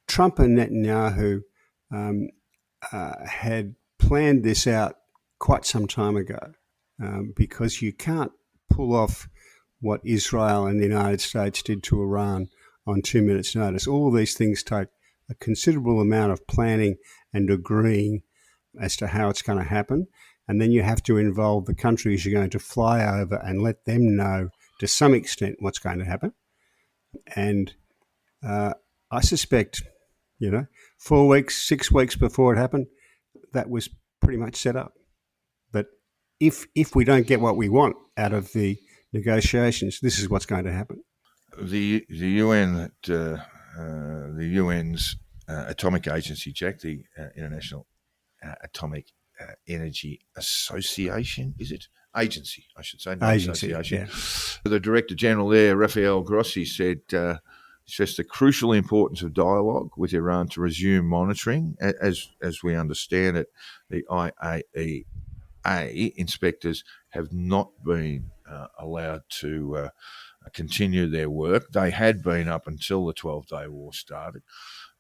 Trump and Netanyahu had planned this out quite some time ago, because you can't pull off what Israel and the United States did to Iran on 2 minutes' notice. All of these things take a considerable amount of planning and agreeing as to how it's going to happen. And then you have to involve the countries you're going to fly over and let them know to some extent what's going to happen. And I suspect, 4 weeks, 6 weeks before it happened, that was pretty much set up. But if we don't get what we want out of the negotiations, this is what's going to happen. The UN's atomic agency, Jack, the International Atomic Energy Association, is it? Agency, I should say, not Agency, association. yeah. The Director General there, Rafael Grossi, said stressed the crucial importance of dialogue with Iran to resume monitoring. As we understand it, the IAEA inspectors have not been allowed to continue their work. They had been up until the 12-day war started.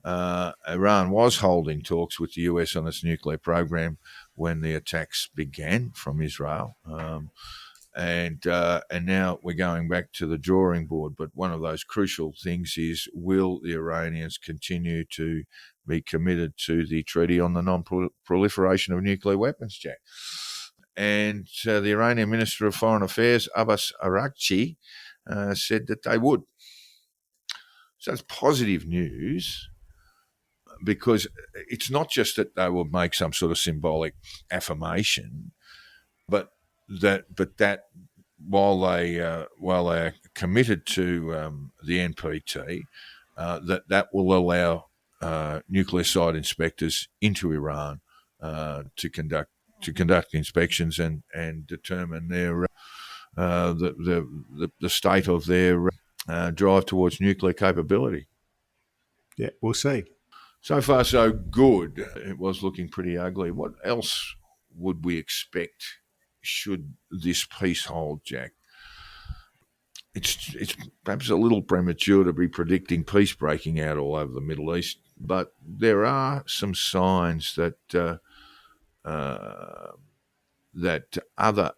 Iran was holding talks with the US on its nuclear program when the attacks began from Israel. And now we're going back to the drawing board. But one of those crucial things is, will the Iranians continue to be committed to the Treaty on the Non-Proliferation of Nuclear Weapons, Jack? And the Iranian Minister of Foreign Affairs, Abbas Araghchi, said that they would. So it's positive news, because it's not just that they will make some sort of symbolic affirmation, but that while they are committed to the NPT, that will allow nuclear site inspectors into Iran to conduct inspections and determine their the state of their drive towards nuclear capability. Yeah, we'll see. So far, so good. It was looking pretty ugly. What else would we expect should this peace hold, Jack? It's perhaps a little premature to be predicting peace breaking out all over the Middle East, but there are some signs that other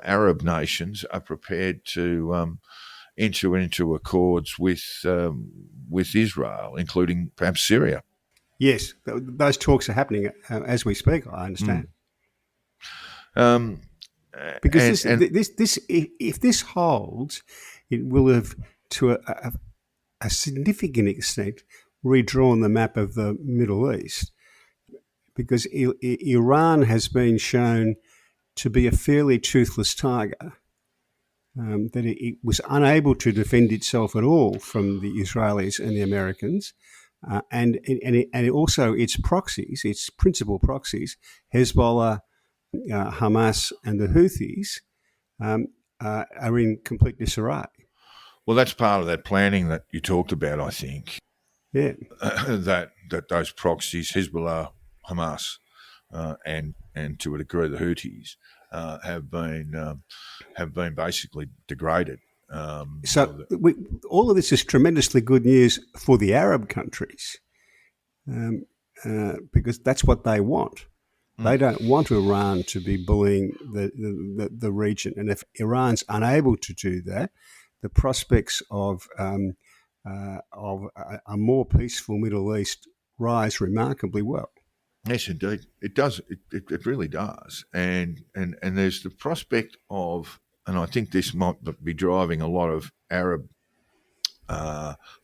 Arab nations are prepared to enter into accords with Israel, including perhaps Syria. Yes, those talks are happening as we speak, I understand. Because if this holds, it will have, to a significant extent, redrawn the map of the Middle East, because Iran has been shown to be a fairly toothless tiger, that it was unable to defend itself at all from the Israelis and the Americans, and also its proxies, its principal proxies, Hezbollah, Hamas, and the Houthis, are in complete disarray. Well, that's part of that planning that you talked about, I think. Yeah, that those proxies, Hezbollah, Hamas, and to a degree the Houthis, have been basically degraded. All of this is tremendously good news for the Arab countries, because that's what they want. They don't want Iran to be bullying the region, and if Iran's unable to do that, the prospects of a more peaceful Middle East rise remarkably well. Yes, indeed, it does. It really does, and there's the prospect of, and I think this might be driving a lot of Arab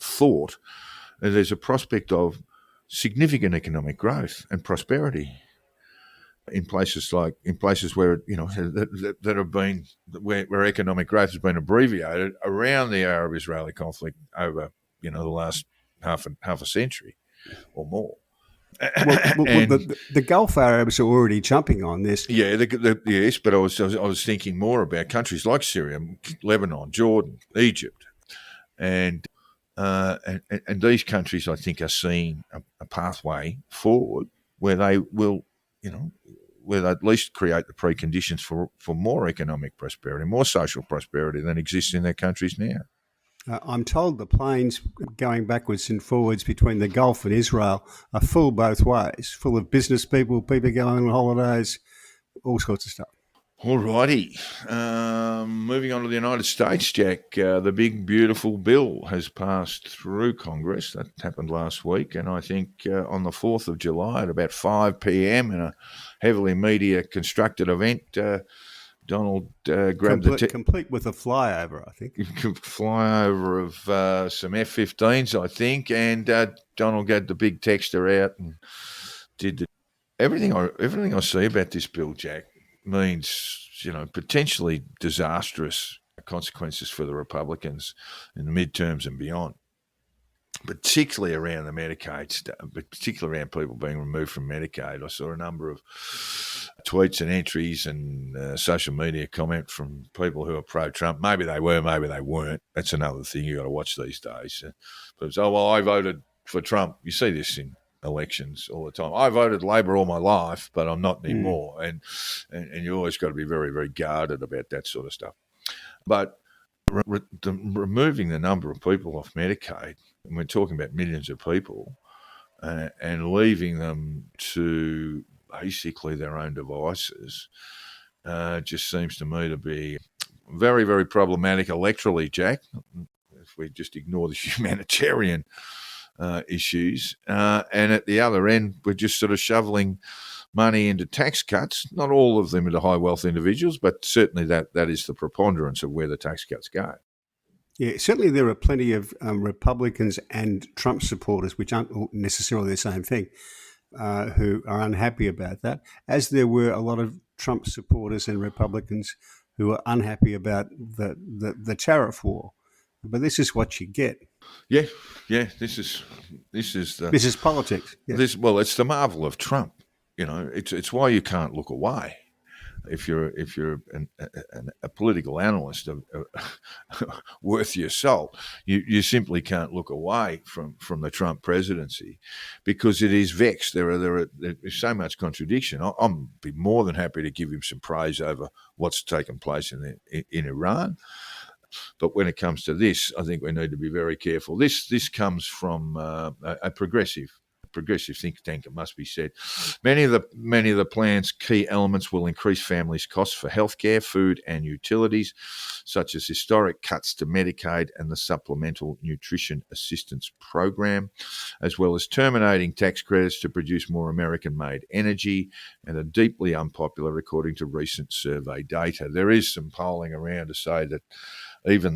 thought. There's a prospect of significant economic growth and prosperity in places where that have been where economic growth has been abbreviated around the Arab-Israeli conflict over the last half a century or more. Well, the Gulf Arabs are already jumping on this. Yeah, yes, but I was thinking more about countries like Syria, Lebanon, Jordan, Egypt, and these countries, I think, are seeing a pathway forward where they will, where they at least create the preconditions for more economic prosperity, more social prosperity than exists in their countries now. I'm told the planes going backwards and forwards between the Gulf and Israel are full both ways, full of business people, people going on holidays, all sorts of stuff. All righty. Moving on to the United States, Jack. The big, beautiful bill has passed through Congress. That happened last week. And I think on the 4th of July at about 5 p.m. in a heavily media constructed event, Donald grabbed complete with a flyover, I think. Flyover of some F-15s, I think. And Donald got the big texter out and did everything I see about this bill, Jack, means, potentially disastrous consequences for the Republicans in the midterms and beyond, particularly around the Medicaid stuff, particularly around people being removed from Medicaid. I saw a number of tweets and entries and social media comment from people who are pro-Trump. Maybe they were, maybe they weren't. That's another thing you got to watch these days. But it's, I voted for Trump. You see this in elections all the time. I voted Labor all my life, but I'm not anymore. And you always got to be very, very guarded about that sort of stuff. But removing the number of people off Medicaid, and we're talking about millions of people, and leaving them to basically their own devices, just seems to me to be very, very problematic electorally, Jack, if we just ignore the humanitarian issues. And at the other end, we're just sort of shoveling money into tax cuts, not all of them into high wealth individuals, but certainly that is the preponderance of where the tax cuts go. Yeah, certainly there are plenty of Republicans and Trump supporters, which aren't necessarily the same thing, who are unhappy about that, as there were a lot of Trump supporters and Republicans who are unhappy about the tariff war. But this is what you get. Yeah. This is politics. Yeah. It's the marvel of Trump. It's why you can't look away. If you're a political analyst worth your salt, you simply can't look away from the Trump presidency, because it is vexed. There's so much contradiction. I'll be more than happy to give him some praise over what's taken place in Iran. But when it comes to this, I think we need to be very careful. This comes from a progressive think tank, it must be said. Many of the plan's key elements will increase families' costs for healthcare, food and utilities, such as historic cuts to Medicaid and the Supplemental Nutrition Assistance Program, as well as terminating tax credits to produce more American-made energy, and are deeply unpopular according to recent survey data. There is some polling around to say that even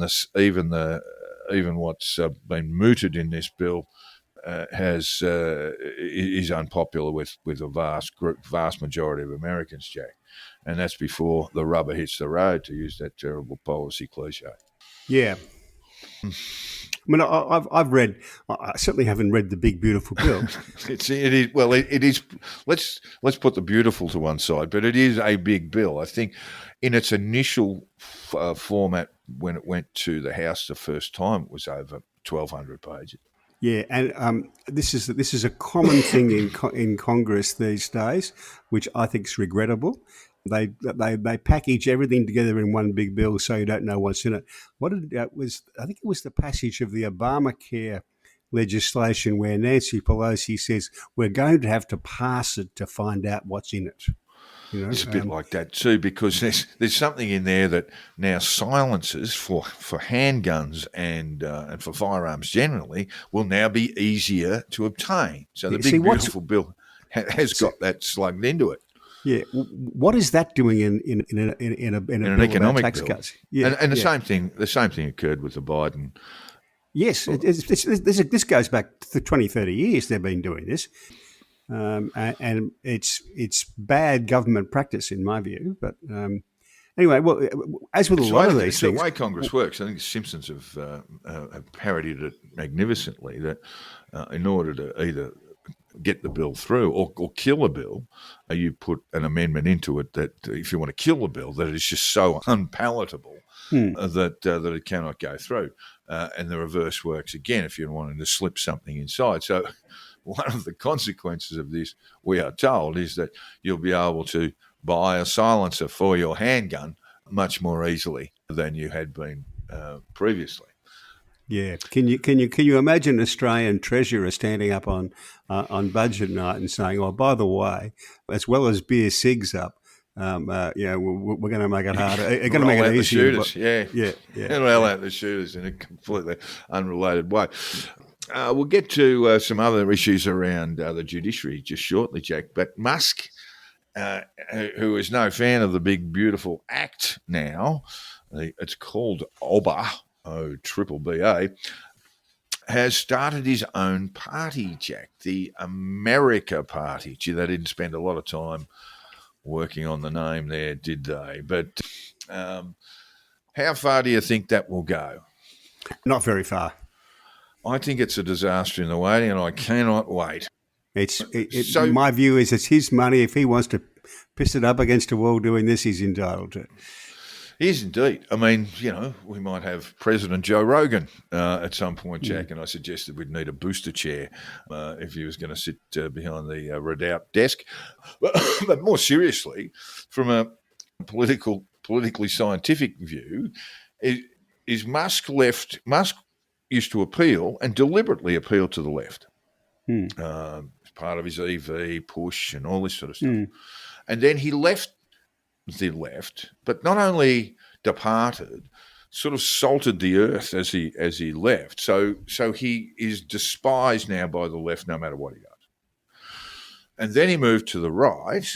what's been mooted in this bill is unpopular with a vast majority of Americans, Jack, and that's before the rubber hits the road, to use that terrible policy cliche. Yeah. I mean, I've read. I certainly haven't read the big beautiful bill. It is. Let's put the beautiful to one side, but it is a big bill. I think in its initial format, when it went to the House the first time, it was over 1,200 pages. Yeah, and this is a common thing in Congress these days, which I think is regrettable. They package everything together in one big bill, so you don't know what's in it. I think it was the passage of the Obamacare legislation where Nancy Pelosi says we're going to have to pass it to find out what's in it. It's a bit like that too, because there's something in there that now silencers for handguns and for firearms generally will now be easier to obtain. So the big beautiful bill has got that slugged into it. Yeah, what is that doing in an economic tax bill? Cuts? Yeah, and the same thing occurred with the Biden. Yes, this goes back to 20, 30 years. They've been doing this. And it's bad government practice in my view. But anyway, well, as with a lot of these things, the way Congress works, I think the Simpsons have parodied it magnificently. That in order to either get the bill through or kill a bill, you put an amendment into it that if you want to kill a bill, that it is just so unpalatable that it cannot go through. And the reverse works again if you're wanting to slip something inside. So one of the consequences of this, we are told, is that you'll be able to buy a silencer for your handgun much more easily than you had been previously. Yeah, can you imagine an Australian treasurer standing up on budget night and saying, "Oh, by the way, as well as beer cigs up, we're going to make it harder. We're going to make it easier." Shooters, yeah. And roll out the shooters in a completely unrelated way. We'll get to some other issues around the judiciary just shortly, Jack. But Musk, who is no fan of the big, beautiful act now, it's called OBBA, O-triple-B-A, has started his own party, Jack, the America Party. Gee, they didn't spend a lot of time working on the name there, did they? But how far do you think that will go? Not very far. I think it's a disaster in the waiting, and I cannot wait. So my view is it's his money. If he wants to piss it up against a wall doing this, he's entitled to it. He is indeed. I mean, we might have President Joe Rogan at some point, Jack, and I suggested we'd need a booster chair if he was going to sit behind the redoubt desk. But more seriously, from a politically scientific view, is Musk left? Musk used to appeal and deliberately appeal to the left. As part of his EV push and all this sort of stuff. And then he left the left, but not only departed, sort of salted the earth as he left. So he is despised now by the left no matter what he does. And then he moved to the right,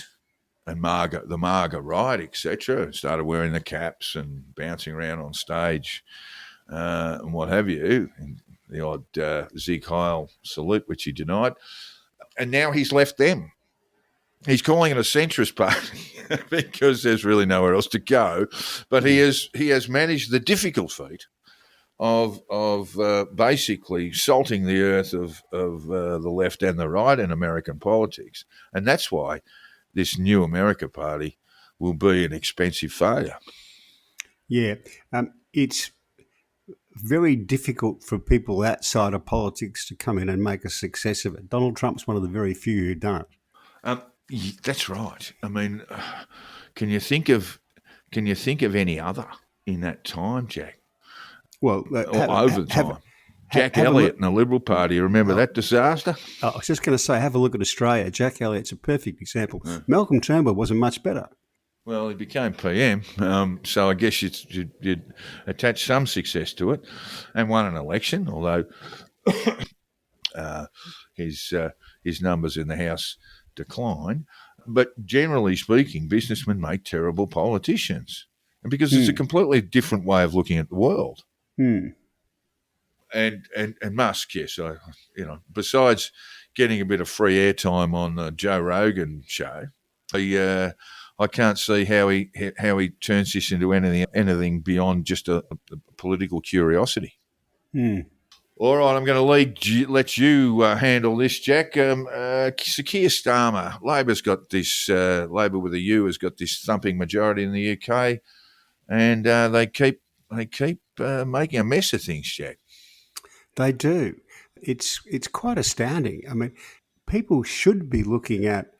and the MAGA right, etc., and started wearing the caps and bouncing around on stage and what have you, and the odd Zeke Heil salute, which he denied. And now he's left them. He's calling it a centrist party because there's really nowhere else to go. But he has managed the difficult feat of basically salting the earth of the left and the right in American politics. And that's why this new America Party will be an expensive failure. Yeah, it's very difficult for people outside of politics to come in and make a success of it. Donald Trump's one of the very few who don't. That's right. I mean, can you think of any other in that time, Jack? Well, over the time. Jack Elliott and the Liberal Party. Remember that disaster? I was just going to say, have a look at Australia. Jack Elliott's a perfect example. Malcolm Turnbull wasn't much better. Well, he became PM, so I guess you'd attach some success to it, and won an election. Although his numbers in the House decline, but generally speaking, businessmen make terrible politicians, and because it's a completely different way of looking at the world. And Musk, yes, besides getting a bit of free airtime on the Joe Rogan show, I can't see how he turns this into anything beyond just a political curiosity. All right, I'm going to let you handle this, Jack. Sir Keir Starmer, Labor's got this. Labor with a U has got this thumping majority in the UK, and they keep making a mess of things, Jack. They do. It's quite astounding. I mean, people should be looking at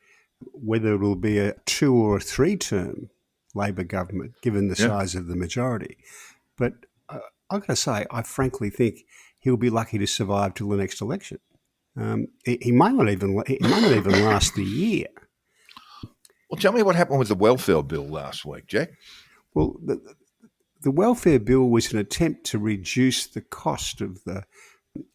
whether it will be a 2 or a 3-term Labor government, given the size of the majority. But I've got to say, I frankly think he'll be lucky to survive till the next election. He might not even last the year. Well, tell me what happened with the welfare bill last week, Jack. Well, the welfare bill was an attempt to reduce the cost of the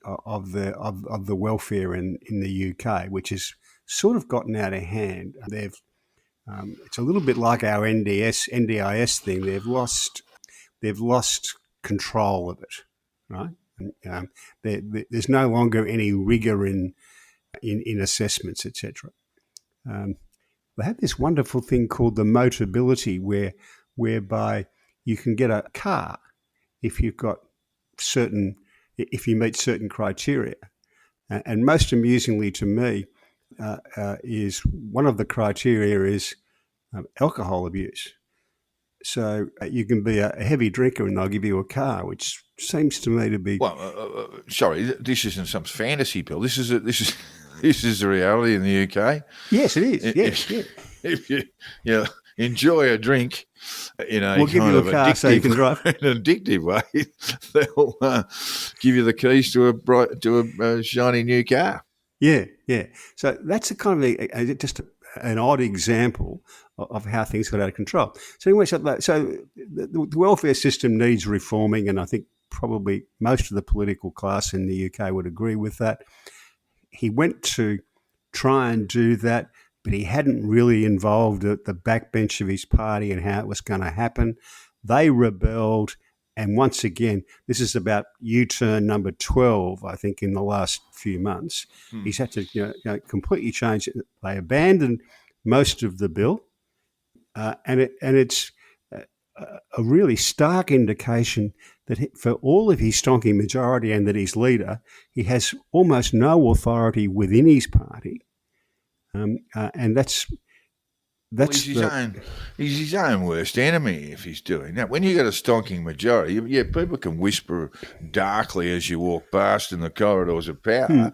welfare in the UK, which has sort of gotten out of hand. It's a little bit like our NDIS thing. They've lost control of it, right? There's no longer any rigour in assessments, etc. They have this wonderful thing called the Motability, whereby you can get a car if you meet certain criteria. And most amusingly to me, is one of the criteria is alcohol abuse. So you can be a heavy drinker and they'll give you a car, which seems to me to be. Well, sorry, this isn't some fantasy pill. This is the reality in the UK. Yes, it is. Yes, yeah. If you enjoy a drink in a We'll give kind you of a car so you can drive. in an addictive way, they'll give you the keys to a shiny new car. Yeah, yeah. So that's a kind of just an odd example of how things got out of control. So anyway, so the welfare system needs reforming, and I think probably most of the political class in the UK would agree with that. He went to try and do that, but he hadn't really involved the backbench of his party and how it was going to happen. They rebelled. And once again, this is about U-turn number 12, I think, in the last few months. He's had to completely change it. They abandoned most of the bill, and it's a really stark indication that for all of his stonking majority and that he's leader, he has almost no authority within his party, and that's. He's his own worst enemy if he's doing that. When you got a stonking majority, people can whisper darkly as you walk past in the corridors of power.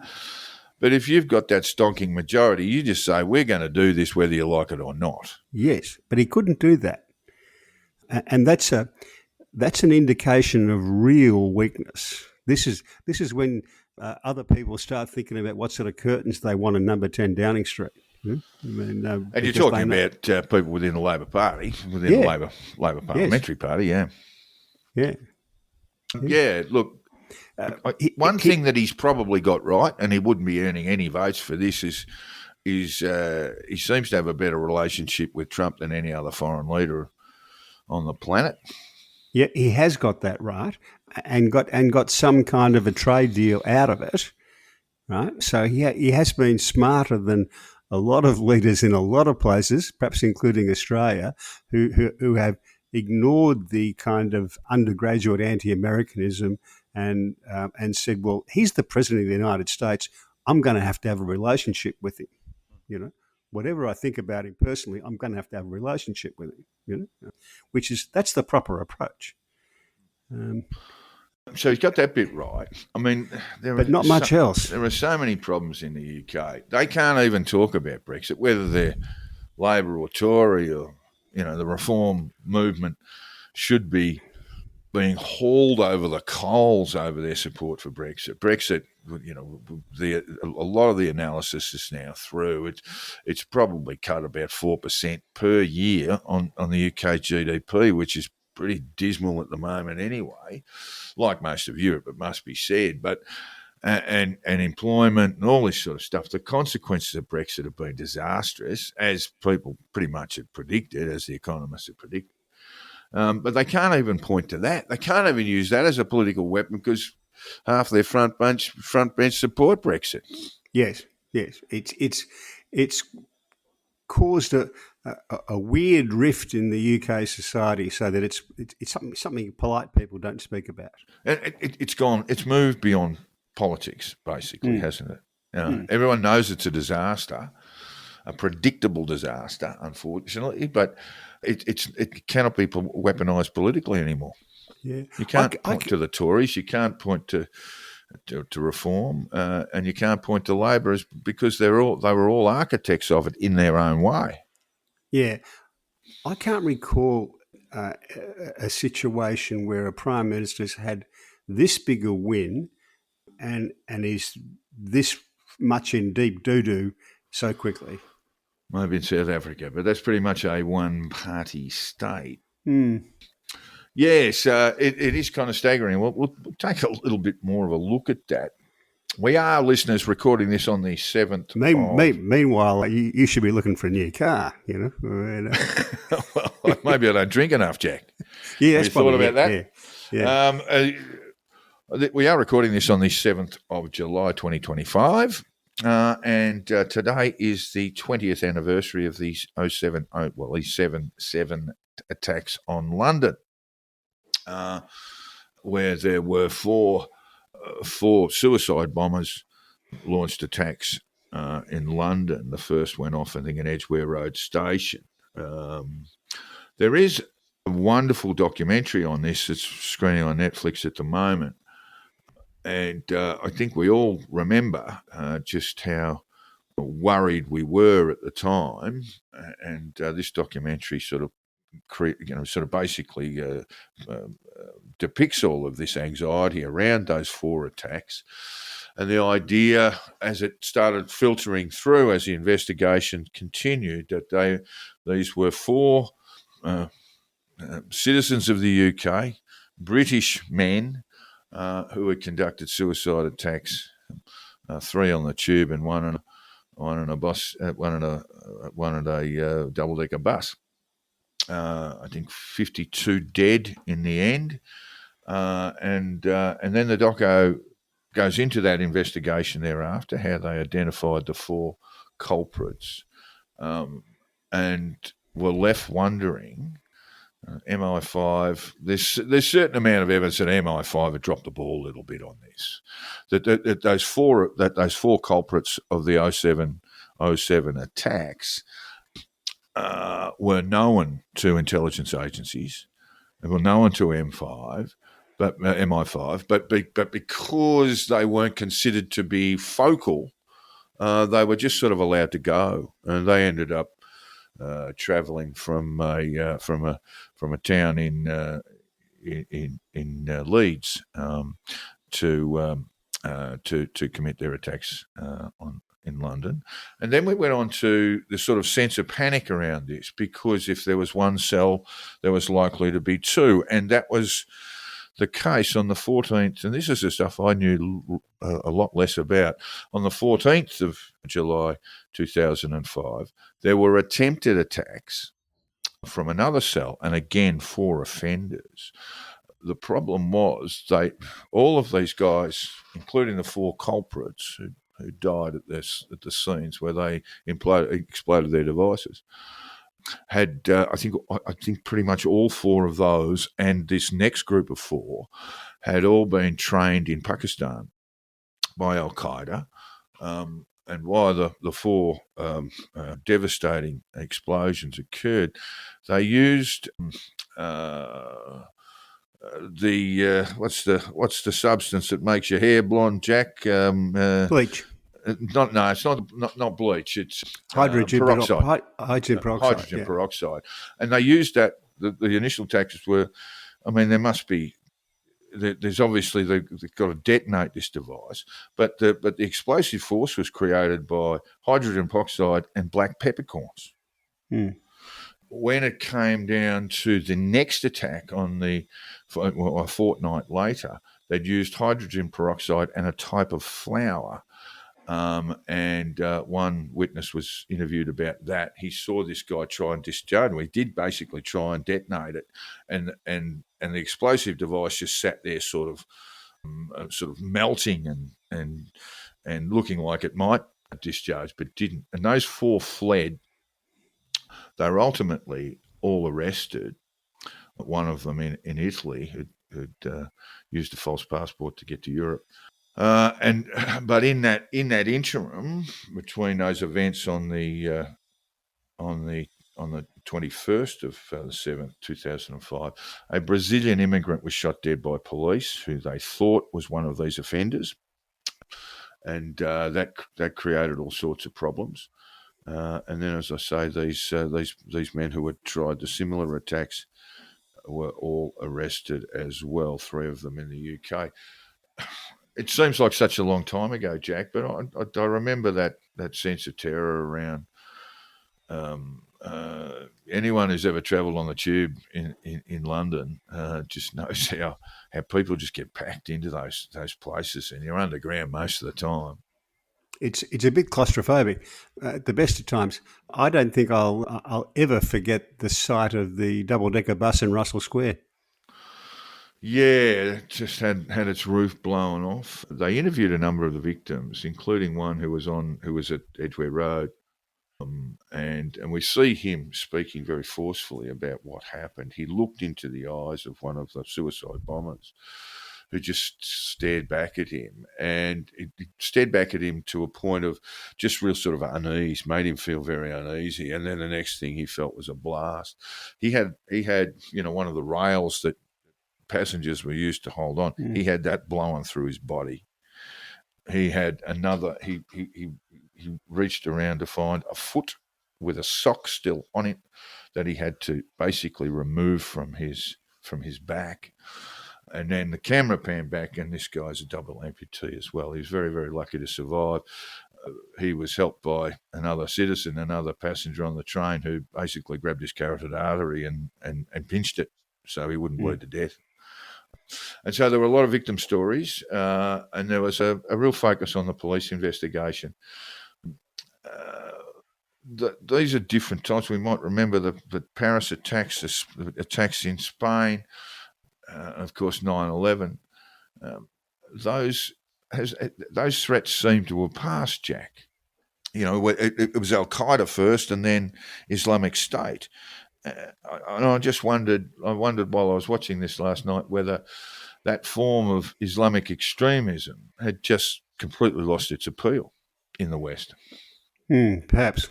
But if you've got that stonking majority, you just say, we're going to do this whether you like it or not. Yes, but he couldn't do that. And that's an indication of real weakness. This is when other people start thinking about what sort of curtains they want in number 10 Downing Street. I mean, and you're talking about people within the Labor Party, within the Labor Parliamentary Party, yeah. Yeah, look, one thing that he's probably got right, and he wouldn't be earning any votes for this, is he seems to have a better relationship with Trump than any other foreign leader on the planet. Yeah, he has got that right, and got some kind of a trade deal out of it, right? So he has been smarter than a lot of leaders in a lot of places, perhaps including Australia, who have ignored the kind of undergraduate anti-Americanism and said, well, he's the president of the United States. I'm going to have a relationship with him. You know, whatever I think about him personally, I'm going to have a relationship with him. You know, that's the proper approach. So he's got that bit right. I mean, but not much else. There are so many problems in the UK. They can't even talk about Brexit, whether they're Labor or Tory or, the reform movement should be being hauled over the coals over their support for Brexit. Brexit, a lot of the analysis is now through. It's probably cut about 4% per year on the UK GDP, which is pretty dismal at the moment anyway, like most of Europe, it must be said. But and employment and all this sort of stuff, the consequences of Brexit have been disastrous, as people pretty much had predicted, as the economists had predicted. But they can't even point to that. They can't even use that as a political weapon because half their front bench support Brexit. Yes. It's caused a weird rift in the UK society, so that it's something polite people don't speak about. And it's moved beyond politics, basically, hasn't it? Everyone knows it's a disaster, a predictable disaster, unfortunately, but it cannot be weaponised politically anymore. Yeah, you can't point to the Tories, you can't point to reform, and you can't point to Labor because they were all architects of it in their own way. Yeah, I can't recall a situation where a Prime Minister's had this big a win and is this much in deep doo-doo so quickly. Maybe in South Africa, but that's pretty much a one-party state. Yes, it is kind of staggering. We'll take a little bit more of a look at that. We are, listeners, recording this on the 7th. Meanwhile, you should be looking for a new car, Well, maybe I don't drink enough, Jack. Yeah, that's thought about that? Yeah. We are recording this on the 7th of July 2025, and today is the 20th anniversary of these 7/7 attacks on London, where there were four suicide bombers launched attacks in London. The first went off, I think, in Edgware Road Station. There is a wonderful documentary on this that's screening on Netflix at the moment. And I think we all remember just how worried we were at the time. And this documentary sort of basically depicts all of this anxiety around those 4 attacks. And the idea, as it started filtering through, as the investigation continued, that these were 4 citizens of the UK, British men, who had conducted suicide attacks, 3 on the tube and one on a bus, one on a double-decker bus. I think 52 dead in the end, and then the doco goes into that investigation thereafter, how they identified the 4 culprits, and were left wondering. MI5. There's certain amount of evidence that MI5 had dropped the ball a little bit on this. That those four culprits of the 07 attacks were known to intelligence agencies. They were known to MI5, but because they weren't considered to be focal, they were just sort of allowed to go, and they ended up travelling from a town in Leeds to commit their attacks in London. And then we went on to the sort of sense of panic around this, because if there was one cell, there was likely to be 2, and that was the case on the 14th, and this is the stuff I knew a lot less about. On the 14th of July 2005, there were attempted attacks from another cell, and again 4 offenders. The problem was all of these guys, including the 4 culprits who died at the scenes where they exploded their devices, had I think pretty much all 4 of those, and this next group of 4 had all been trained in Pakistan by Al Qaeda, and why the 4 devastating explosions occurred, they used what's the substance that makes your hair blonde, Jack? Bleach. It's not bleach. It's Hydrogen peroxide. Hydrogen peroxide. Hydrogen peroxide, and they used that. The initial tactics were, there must be. There's obviously they've got to detonate this device, but the explosive force was created by hydrogen peroxide and black peppercorns. When it came down to the next attack a fortnight later, they'd used hydrogen peroxide and a type of flour. And one witness was interviewed about that. He saw this guy try and discharge. He did basically try and detonate it, and the explosive device just sat there, sort of melting and looking like it might discharge, but didn't. And those 4 fled. They were ultimately all arrested. One of them in Italy who'd used a false passport to get to Europe. But in that interim between those events on the 21st of the 7th, 2005, a Brazilian immigrant was shot dead by police who they thought was one of these offenders, and that created all sorts of problems. And then, as I say, these men who had tried the similar attacks were all arrested as well. 3 of them in the UK. It seems like such a long time ago, Jack, but I remember that sense of terror around anyone who's ever travelled on the tube in London just knows how people just get packed into those places, and you're underground most of the time. It's a bit claustrophobic. At the best of times, I don't think I'll ever forget the sight of the double-decker bus in Russell Square. Yeah, it just had its roof blown off. They interviewed a number of the victims, including one who was at Edgware Road, and we see him speaking very forcefully about what happened. He looked into the eyes of one of the suicide bombers, who just stared back at him, and it stared back at him to a point of just real sort of unease, made him feel very uneasy. And then the next thing he felt was a blast. He had one of the rails that passengers were used to hold on. He had that blowing through his body. He had another. He reached around to find a foot with a sock still on it that he had to basically remove from his back. And then the camera panned back, and this guy's a double amputee as well. He was very, very lucky to survive. He was helped by another citizen, another passenger on the train, who basically grabbed his carotid artery and pinched it so he wouldn't bleed to death. And so there were a lot of victim stories, and there was a real focus on the police investigation. These are different types. We might remember the Paris attacks, the attacks in Spain, of course, 9/11. Those threats seem to have passed, Jack. It was Al-Qaeda first and then Islamic State. And I just wondered while I was watching this last night whether that form of Islamic extremism had just completely lost its appeal in the West. Perhaps.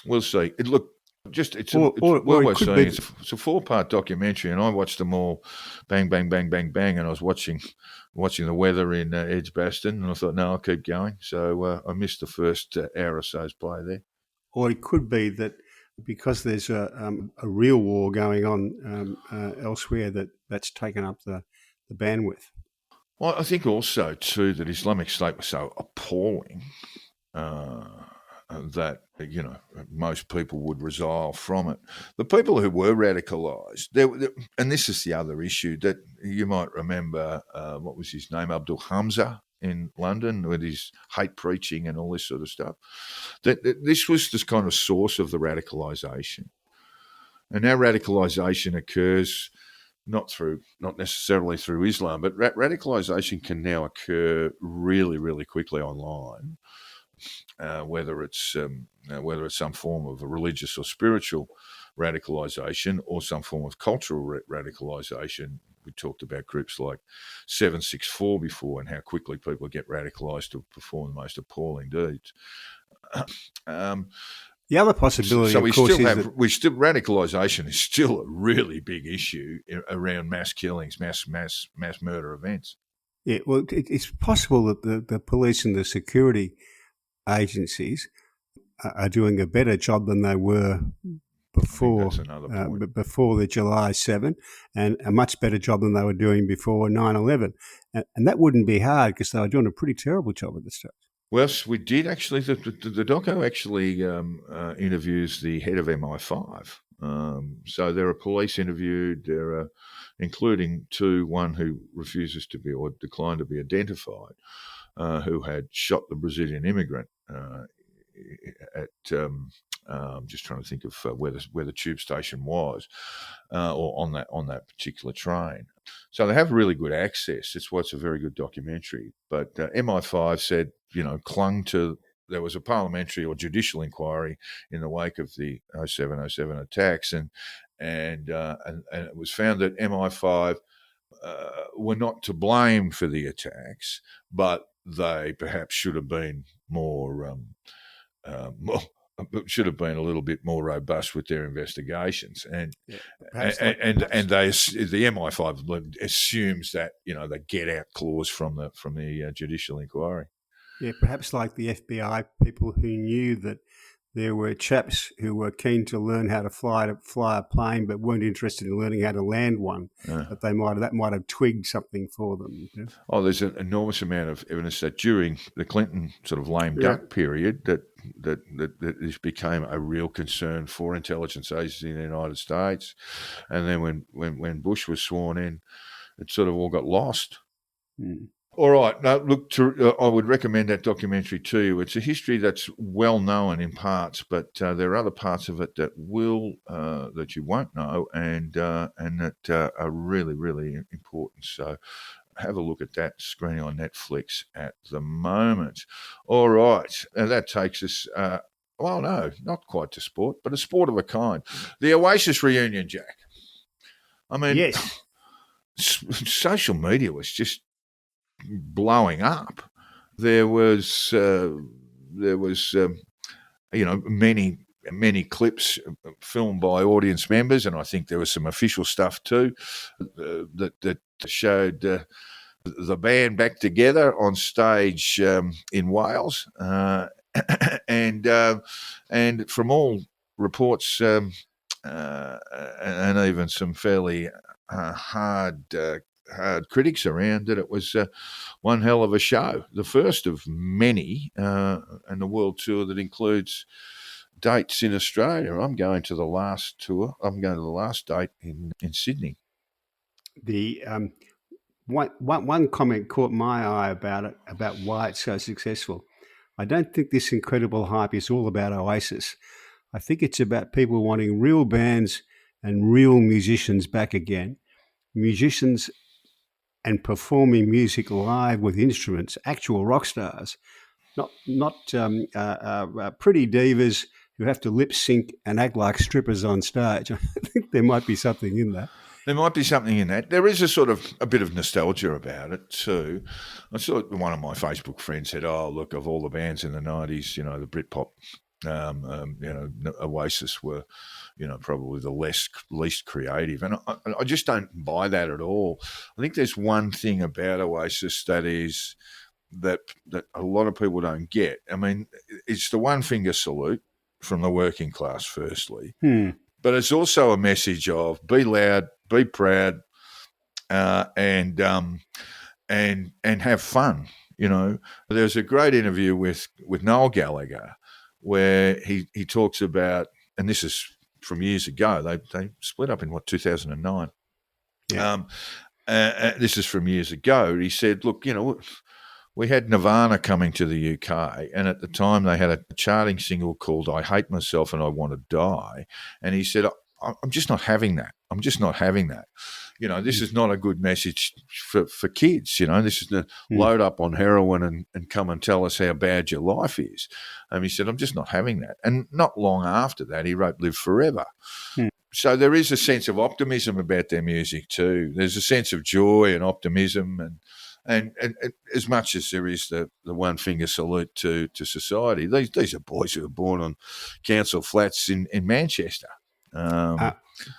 We'll see. It's a 4-part documentary, and I watched them all, bang, bang, bang, bang, bang, and I was watching the weather in Edgbaston, and I thought, no, I'll keep going. So I missed the first hour or so's play there. Or it could be that because there's a real war going on elsewhere, that's taken up the bandwidth. Well, I think also too that Islamic State was so appalling that most people would resile from it. The people who were radicalised, and this is the other issue that you might remember. What was his name? Abdul Hamza in London, with his hate preaching and all this sort of stuff. That this was this kind of source of the radicalisation, and now radicalisation occurs not necessarily through Islam, but radicalisation can now occur really, really quickly online. Whether it's some form of a religious or spiritual radicalisation or some form of cultural radicalisation. We talked about groups like 764 before, and how quickly people get radicalised to perform the most appalling deeds. The other possibility, of course, radicalisation is still a really big issue around mass killings, mass murder events. Yeah, well, it's possible that the police and the security agencies are doing a better job than they were before the July 7, and a much better job than they were doing before 9/11. And that wouldn't be hard because they were doing a pretty terrible job at this stuff. Well, we did actually. The doco actually interviews the head of MI5. So there are police interviewed. There are, including one who refuses to be or declined to be identified, who had shot the Brazilian immigrant at. I'm just trying to think of where the tube station was, or on that particular train. So they have really good access. It's a very good documentary. But MI5 said, clung to. There was a parliamentary or judicial inquiry in the wake of the 07 attacks, and it was found that MI5 were not to blame for the attacks, but they perhaps should have been should have been a little bit more robust with their investigations, the MI5 assumes that the get out clause from the judicial inquiry. Yeah, perhaps like the FBI people who knew that there were chaps who were keen to learn how to fly a plane, but weren't interested in learning how to land one. But that might have twigged something for them. Yeah? Oh, there's an enormous amount of evidence that during the Clinton sort of lame duck period that this became a real concern for intelligence agencies in the United States, and then when Bush was sworn in, it sort of all got lost. All right. Now, look, I would recommend that documentary to you. It's a history that's well known in parts, but there are other parts of it that that you won't know, and that are really, really important. So have a look at that screening on Netflix at the moment. All right. Now that takes us, well, no, not quite to sport, but a sport of a kind. The Oasis reunion, Jack. I mean, yes. social media was just blowing up. There was many clips filmed by audience members, and I think there was some official stuff too that showed the band back together on stage in Wales, and from all reports and even some fairly hard critics around, that it was one hell of a show, the first of many, and the world tour that includes dates in Australia. I'm going to the last tour. I'm going to the last date in Sydney. The one comment caught my eye about it, about why it's so successful. I don't think this incredible hype is all about Oasis. I think it's about people wanting real bands and real musicians back again. Musicians and performing music live with instruments, actual rock stars, not pretty divas who have to lip sync and act like strippers on stage. I think there might be something in that. There might be something in that. There is a bit of nostalgia about it too. I saw one of my Facebook friends said, "Oh, look, of all the bands in the 90s, the Britpop, Oasis were, probably the least creative." And I just don't buy that at all. I think there's one thing about Oasis that a lot of people don't get. I mean, it's the one finger salute from the working class, firstly. But it's also a message of be loud, be proud, and have fun. There's a great interview with Noel Gallagher where he talks about, and this is from years ago. They split up in 2009. Yeah. This is from years ago. He said, "Look, we had Nirvana coming to the UK, and at the time they had a charting single called 'I Hate Myself and I Want to Die.' And he said, I'm just not having that. I'm just not having that. This is not a good message for kids. This is to load up on heroin and come and tell us how bad your life is." And he said, "I'm just not having that." And not long after that, he wrote Live Forever. So there is a sense of optimism about their music too. There's a sense of joy and optimism, and as much as there is the one finger salute to society, these are boys who were born on council flats in Manchester.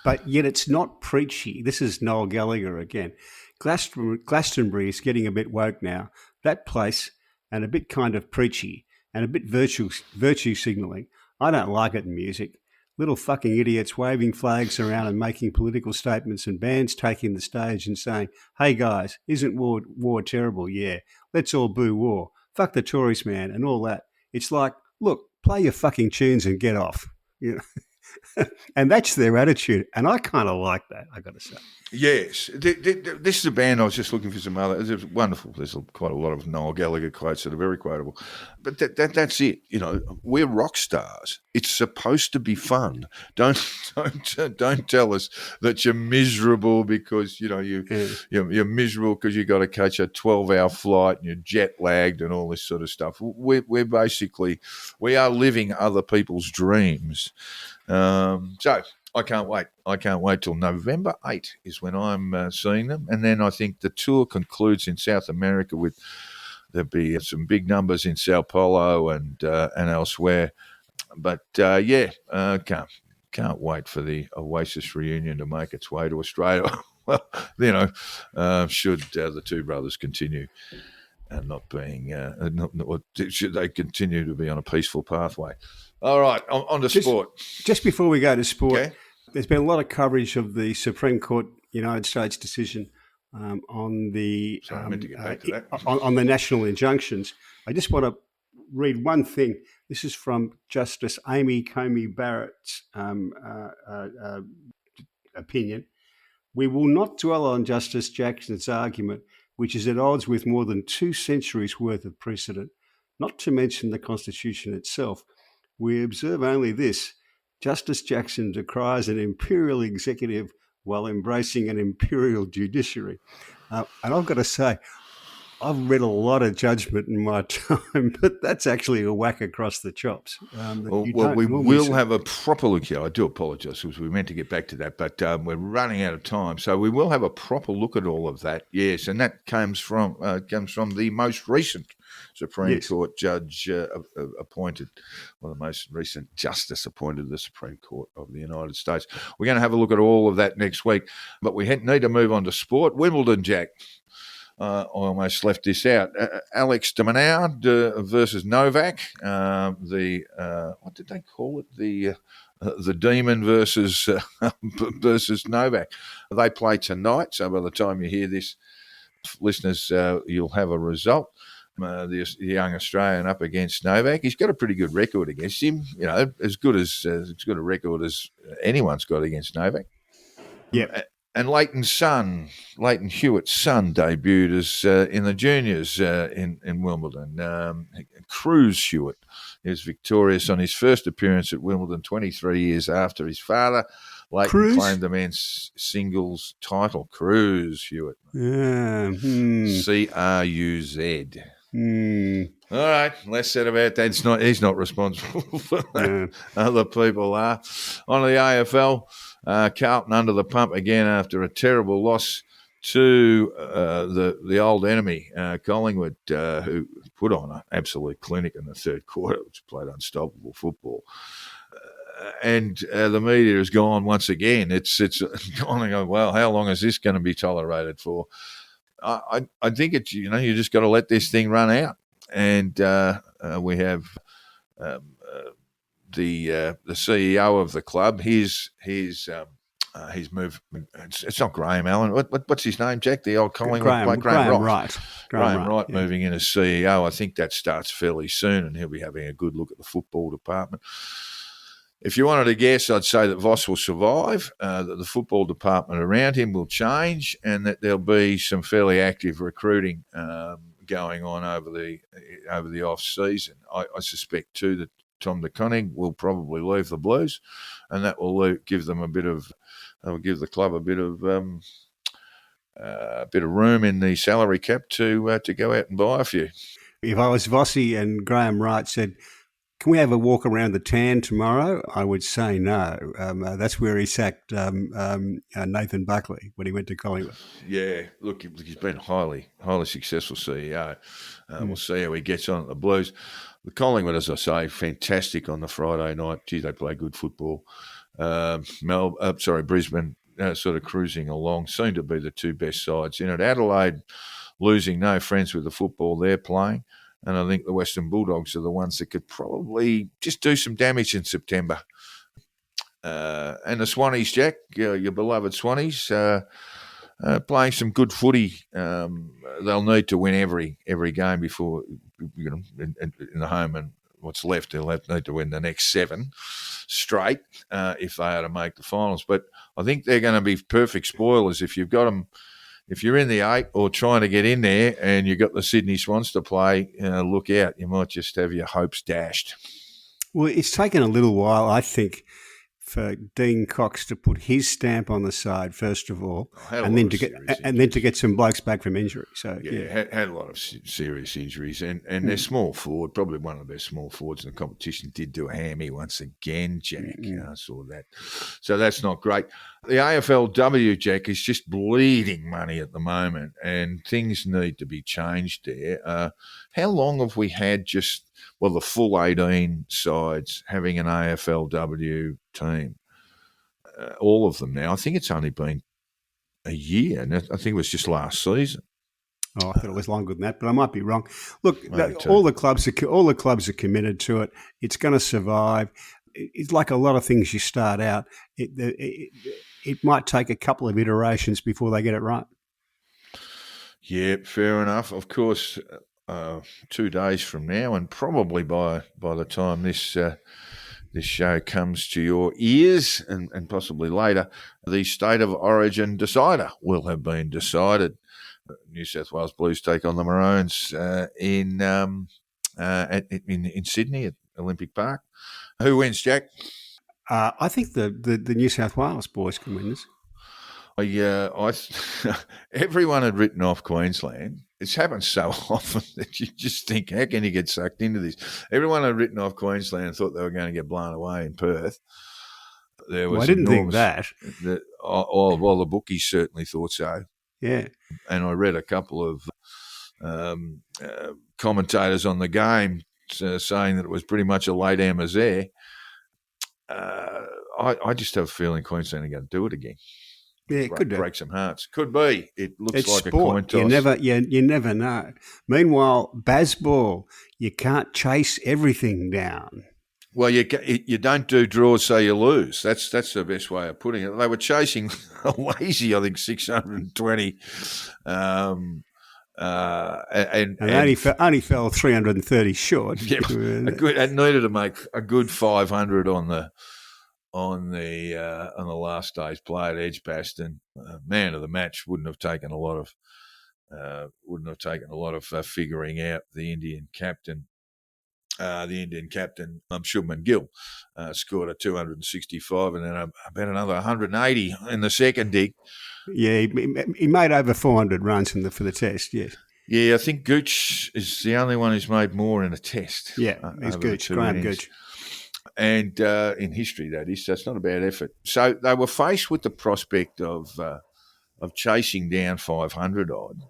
But yet it's not preachy. This is Noel Gallagher again. Glastonbury is getting a bit woke now. That place, and a bit kind of preachy and a bit virtue signalling. I don't like it in music. Little fucking idiots waving flags around and making political statements, and bands taking the stage and saying, "Hey guys, isn't war terrible? Yeah, let's all boo war. Fuck the Tories, man," and all that. It's like, look, play your fucking tunes and get off. And that's their attitude, and I kind of like that, I got to say. Yes. This is a band. I was just looking for some other. It's wonderful. There's quite a lot of Noel Gallagher quotes that are very quotable. But that's it. We're rock stars. It's supposed to be fun. Don't tell us that you're miserable because you're miserable because you got to catch a 12-hour flight and you're jet lagged and all this sort of stuff. We're basically we are living other people's dreams. So I can't wait. I can't wait till November 8 is when I'm seeing them. And then I think the tour concludes in South America with there'll be some big numbers in Sao Paulo and elsewhere. But, can't wait for the Oasis reunion to make its way to Australia. Well, should the two brothers continue and not being, should they continue to be on a peaceful pathway? All right, on to sport. Just before we go to sport, okay. There's been a lot of coverage of the Supreme Court United States decision on the I meant to get back to that. on the national injunctions. I just want to read one thing. This is from Justice Amy Coney Barrett's opinion. "We will not dwell on Justice Jackson's argument, which is at odds with more than 2 centuries worth of precedent, not to mention the Constitution itself. We observe only this: Justice Jackson decries an imperial executive while embracing an imperial judiciary." And I've got to say, I've read a lot of judgment in my time, but that's actually a whack across the chops. Well, we will have a proper look here. I do apologise because we meant to get back to that, but we're running out of time. So we will have a proper look at all of that. Yes, and that comes from the most recent Supreme Court judge appointed, or the most recent justice appointed to the Supreme Court of the United States. We're going to have a look at all of that next week, but we need to move on to sport. Wimbledon, Jack. I almost left this out. Alex de Minaur versus Novak. What did they call it? The Demon versus Novak. They play tonight. So by the time you hear this, listeners, you'll have a result. The young Australian up against Novak. He's got a pretty good record against him. You know, as good a record as anyone's got against Novak. Yeah. And Leighton Hewitt's son debuted as in the juniors in Wimbledon. Cruz Hewitt is victorious on his first appearance at Wimbledon 23 years after his father. Leighton claimed the men's singles title. Cruz Hewitt. C-R-U-Z. All right, less said about that. He's not responsible for that. Other people are. On to the AFL. Carlton under the pump again after a terrible loss to the old enemy, Collingwood, who put on an absolute clinic in the third quarter, which played unstoppable football. And the media has gone once again. It's gone and go, well, how long is this going to be tolerated for? I think it's, you just got to let this thing run out. And we have the CEO of the club. His move. It's not Graham Allen. What's his name, Jack? The old Collingwood Graham Wright. Graham Wright moving in as CEO. I think that starts fairly soon, and he'll be having a good look at the football department. If you wanted to guess, I'd say that Voss will survive, that the football department around him will change, and that there'll be some fairly active recruiting going on over the off season. I suspect too that Tom de Koning will probably leave the Blues, and that will give them give the club a bit of room in the salary cap to go out and buy a few. If I was Vossi and Graham Wright said, "Can we have a walk around the tan tomorrow?" I would say no. That's where he sacked Nathan Buckley when he went to Collingwood. Yeah, look, he's been a highly successful CEO. We'll see how he gets on at the Blues. The Collingwood, as I say, fantastic on the Friday night. Gee, they play good football. Brisbane sort of cruising along, seem to be the two best sides in it. Adelaide losing no friends with the football they're playing. And I think the Western Bulldogs are the ones that could probably just do some damage in September. And the Swannies, Jack, your beloved Swannies, playing some good footy. They'll need to win every game before, in the home and what's left. They'll need to win the next 7 straight if they are to make the finals. But I think they're going to be perfect spoilers if you've got them. If you're in the 8 or trying to get in there and you've got the Sydney Swans to play, look out. You might just have your hopes dashed. Well, it's taken a little while, I think, for Dean Cox to put his stamp on the side, first of all, and then to get some blokes back from injury. So had a lot of serious injuries, and their small forward, probably one of their small forwards in the competition, did do a hammy once again, Jack. I saw that. So that's not great. The AFLW, Jack, is just bleeding money at the moment, and things need to be changed there. How long have we had the full 18 sides having an AFLW team? All of them now. I think it's only been a year, and I think it was just last season. Oh, I thought it was longer than that, but I might be wrong. Look, all the clubs are committed to it. It's going to survive. It's like a lot of things you start out. It might take a couple of iterations before they get it right. Yeah, fair enough. Of course, 2 days from now, and probably by the time this show comes to your ears, and possibly later, the State of Origin decider will have been decided. New South Wales Blues take on the Maroons in Sydney at Olympic Park. Who wins, Jack? I think the New South Wales boys can win this. Everyone had written off Queensland, it's happened so often that you just think, how can you get sucked into this? Everyone had written off Queensland thought they were going to get blown away in Perth. There was Well, I didn't think enormous, that. well, the bookies certainly thought so. Yeah. And I read a couple of commentators on the game saying that it was pretty much a late Amazare. I just have a feeling Queensland are going to do it again. Yeah, it could do. Break some hearts. Could be. It looks It's like sport. a coin toss. You never know. Meanwhile, baseball, you can't chase everything down. Well, you don't do draws so you lose. That's the best way of putting it. They were chasing a lazy, I think, 620. And only fell 330 short. Yeah, it needed to make a good 500 on the last day's play at Edgbaston. Man of the match wouldn't have taken a lot of figuring out. The Indian captain, Shubman Gill, scored a 265 and then about another 180 in the second dig. Yeah, he made over 400 runs for the test, yes. Yeah, I think Gooch is the only one who's made more in a test. Yeah, he's Gooch, Graham Gooch. And in history, that is, so it's not a bad effort. So they were faced with the prospect of chasing down 500 odd.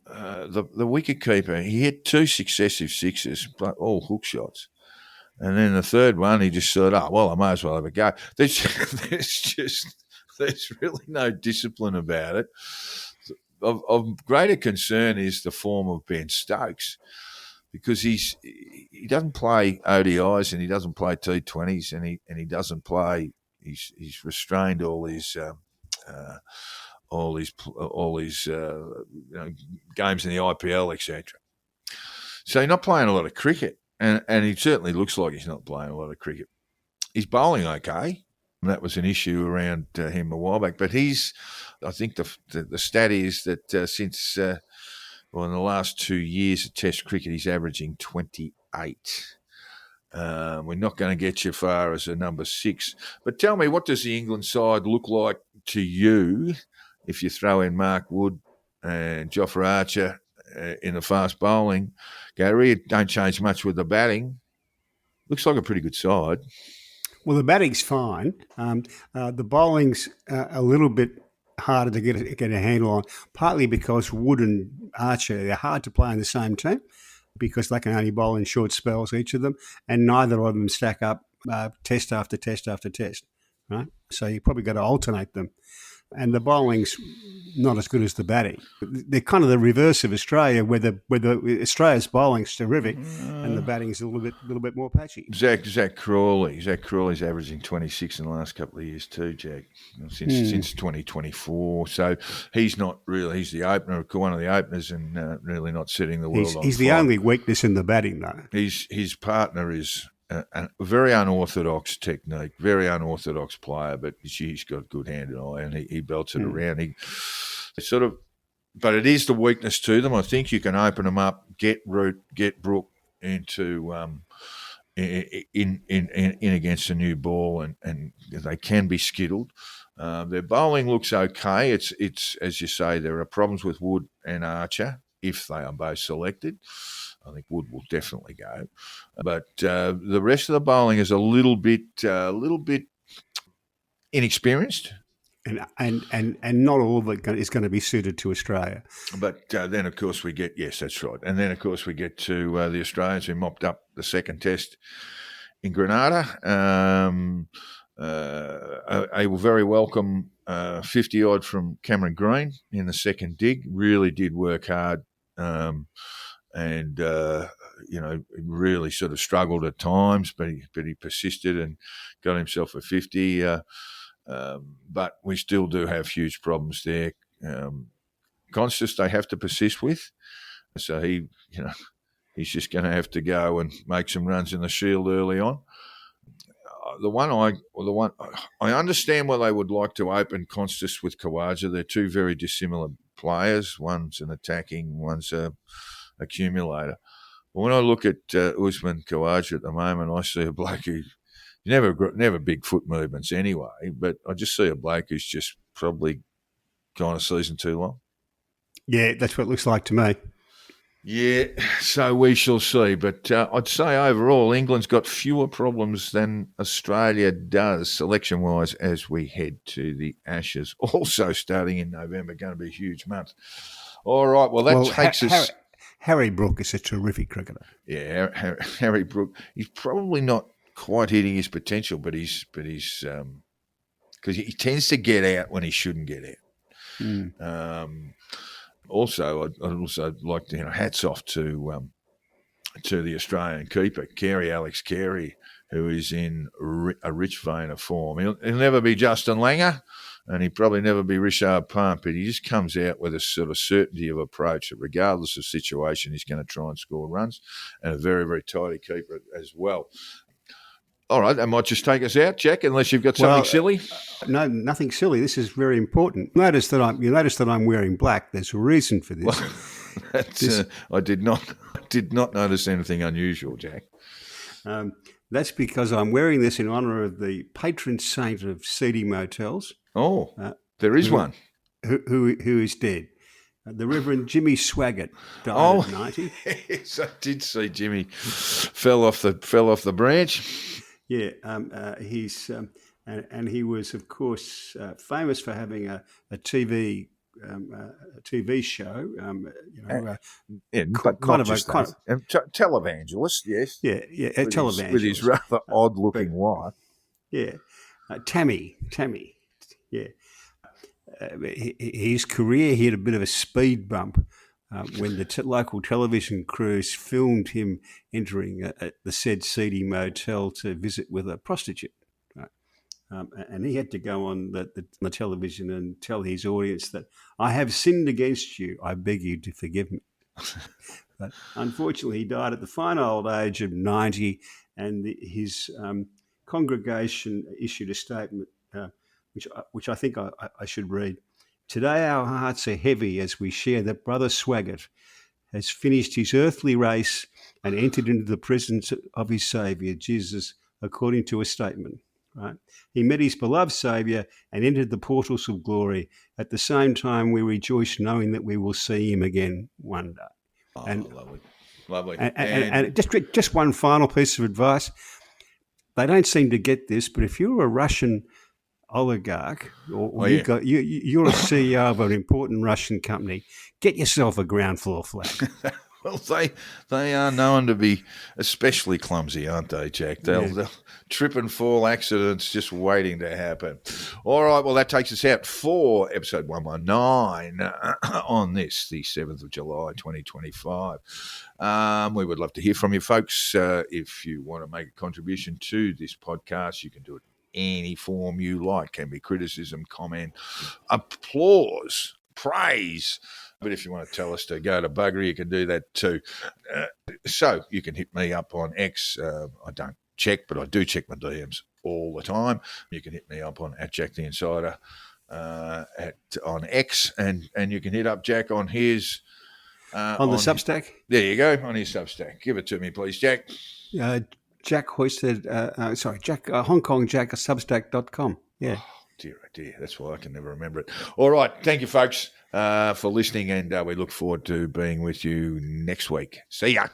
The wicketkeeper, he hit 2 successive sixes, but all hook shots. And then the third one, he just thought, I may as well have a go. There's really no discipline about it. Of greater concern is the form of Ben Stokes, because he doesn't play ODIs and he doesn't play T20s and he doesn't play. He's restrained all his games in the IPL, etc. So he's not playing a lot of cricket, and he certainly looks like he's not playing a lot of cricket. He's bowling okay. That was an issue around him a while back, but I think the stat is that since in the last 2 years of Test cricket, he's averaging 28. We're not going to get you far as a number 6. But tell me, what does the England side look like to you if you throw in Mark Wood and Jofra Archer in the fast bowling? Gary, don't change much with the batting. Looks like a pretty good side. Well, the batting's fine. The bowling's a little bit harder to get a handle on, partly because Wood and Archer, they're hard to play in the same team because they can only bowl in short spells, each of them, and neither of them stack up test after test after test, right? So you probably got to alternate them. And the bowling's not as good as the batting. They're kind of the reverse of Australia, where Australia's bowling's terrific and the batting's a little bit more patchy. Zach Crawley's averaging 26 in the last couple of years too, Jack, since 2024. So he's not really. He's the opener, one of the openers, and really not setting the world on fire. He's the only weakness in the batting, though. His partner is a very unorthodox technique, very unorthodox player, but he's got a good hand and eye, and he belts it around. He sort of, but it is the weakness to them. I think you can open them up, get Root, get Brook into in against a new ball, and they can be skittled. Their bowling looks okay. It's as you say, there are problems with Wood and Archer if they are both selected. I think Wood will definitely go, but the rest of the bowling is a little bit inexperienced, and not all of it is going to be suited to Australia. But then, of course, we get that's right, and then of course we get to the Australians who mopped up the second test in Grenada. A very welcome 50 odd from Cameron Green in the second dig. Really did work hard. And really sort of struggled at times, but he persisted and got himself a 50. But we still do have huge problems there. Conscious they have to persist with, so he's just going to have to go and make some runs in the Shield early on. I understand why they would like to open Conscious with Khawaja. They're two very dissimilar players. One's an attacking, one's a accumulator. But when I look at Usman Khawaja at the moment, I see a bloke who never big foot movements anyway, but I just see a bloke who's just probably gone a season too long. Yeah, that's what it looks like to me. Yeah, so we shall see. But I'd say overall, England's got fewer problems than Australia does, selection-wise, as we head to the Ashes. Also starting in November, going to be a huge month. All right, well, that takes us... Harry Brook is a terrific cricketer. Yeah, Harry Brook. He's probably not quite hitting his potential, but he's because he tends to get out when he shouldn't get out. Also, I'd also like to, hats off to the Australian keeper, Alex Carey, who is in a rich vein of form. He'll never be Justin Langer, and he'll probably never be Richard Pump, but he just comes out with a sort of certainty of approach that regardless of situation, he's going to try and score runs, and a very, very tidy keeper as well. All right, that might just take us out, Jack, unless you've got something silly. No, nothing silly. This is very important. You notice that I'm wearing black. There's a reason for this. I did not notice anything unusual, Jack. That's because I'm wearing this in honour of the patron saint of seedy motels. Oh, there is one. Who is dead. The Reverend Jimmy Swaggart died at 90. Yes, I did see Jimmy fell off the branch. Yeah, he's and he was, of course, famous for having a TV show. Televangelist, yes. Yeah, a televangelist with his rather odd-looking wife. Yeah, Tammy. Yeah, his career hit a bit of a speed bump when the local television crews filmed him entering the said seedy motel to visit with a prostitute. Right? And he had to go on the television and tell his audience that, I have sinned against you. I beg you to forgive me. But unfortunately, he died at the fine old age of 90, and his congregation issued a statement, which I think I should read. Today our hearts are heavy as we share that Brother Swaggart has finished his earthly race and entered into the presence of his Saviour, Jesus, according to a statement. Right? He met his beloved Saviour and entered the portals of glory. At the same time, we rejoice knowing that we will see him again one day. Oh, lovely. And just one final piece of advice. They don't seem to get this, but if you're a Russian oligarch, or you're a CEO of an important Russian company, get yourself a ground floor flat. Well, they are known to be especially clumsy, aren't they, Jack? They'll trip and fall accidents just waiting to happen. All right, well, that takes us out for episode 119 on this, the 7th of July, 2025. We would love to hear from you, folks. If you want to make a contribution to this podcast, you can do it any form you like. Can be criticism, comment, applause, praise. But if you want to tell us to go to buggery, you can do that too. So you can hit me up on X. I don't check, but I do check my DMs all the time. You can hit me up on @JackTheInsider on X, and you can hit up Jack on his on the Substack. There you go, on his Substack. Give it to me, please, Jack. Jack hoisted, Jack, Hong Kong Jack, Substack.com. Yeah. Oh, dear. That's why I can never remember it. All right. Thank you, folks, for listening, and we look forward to being with you next week. See ya.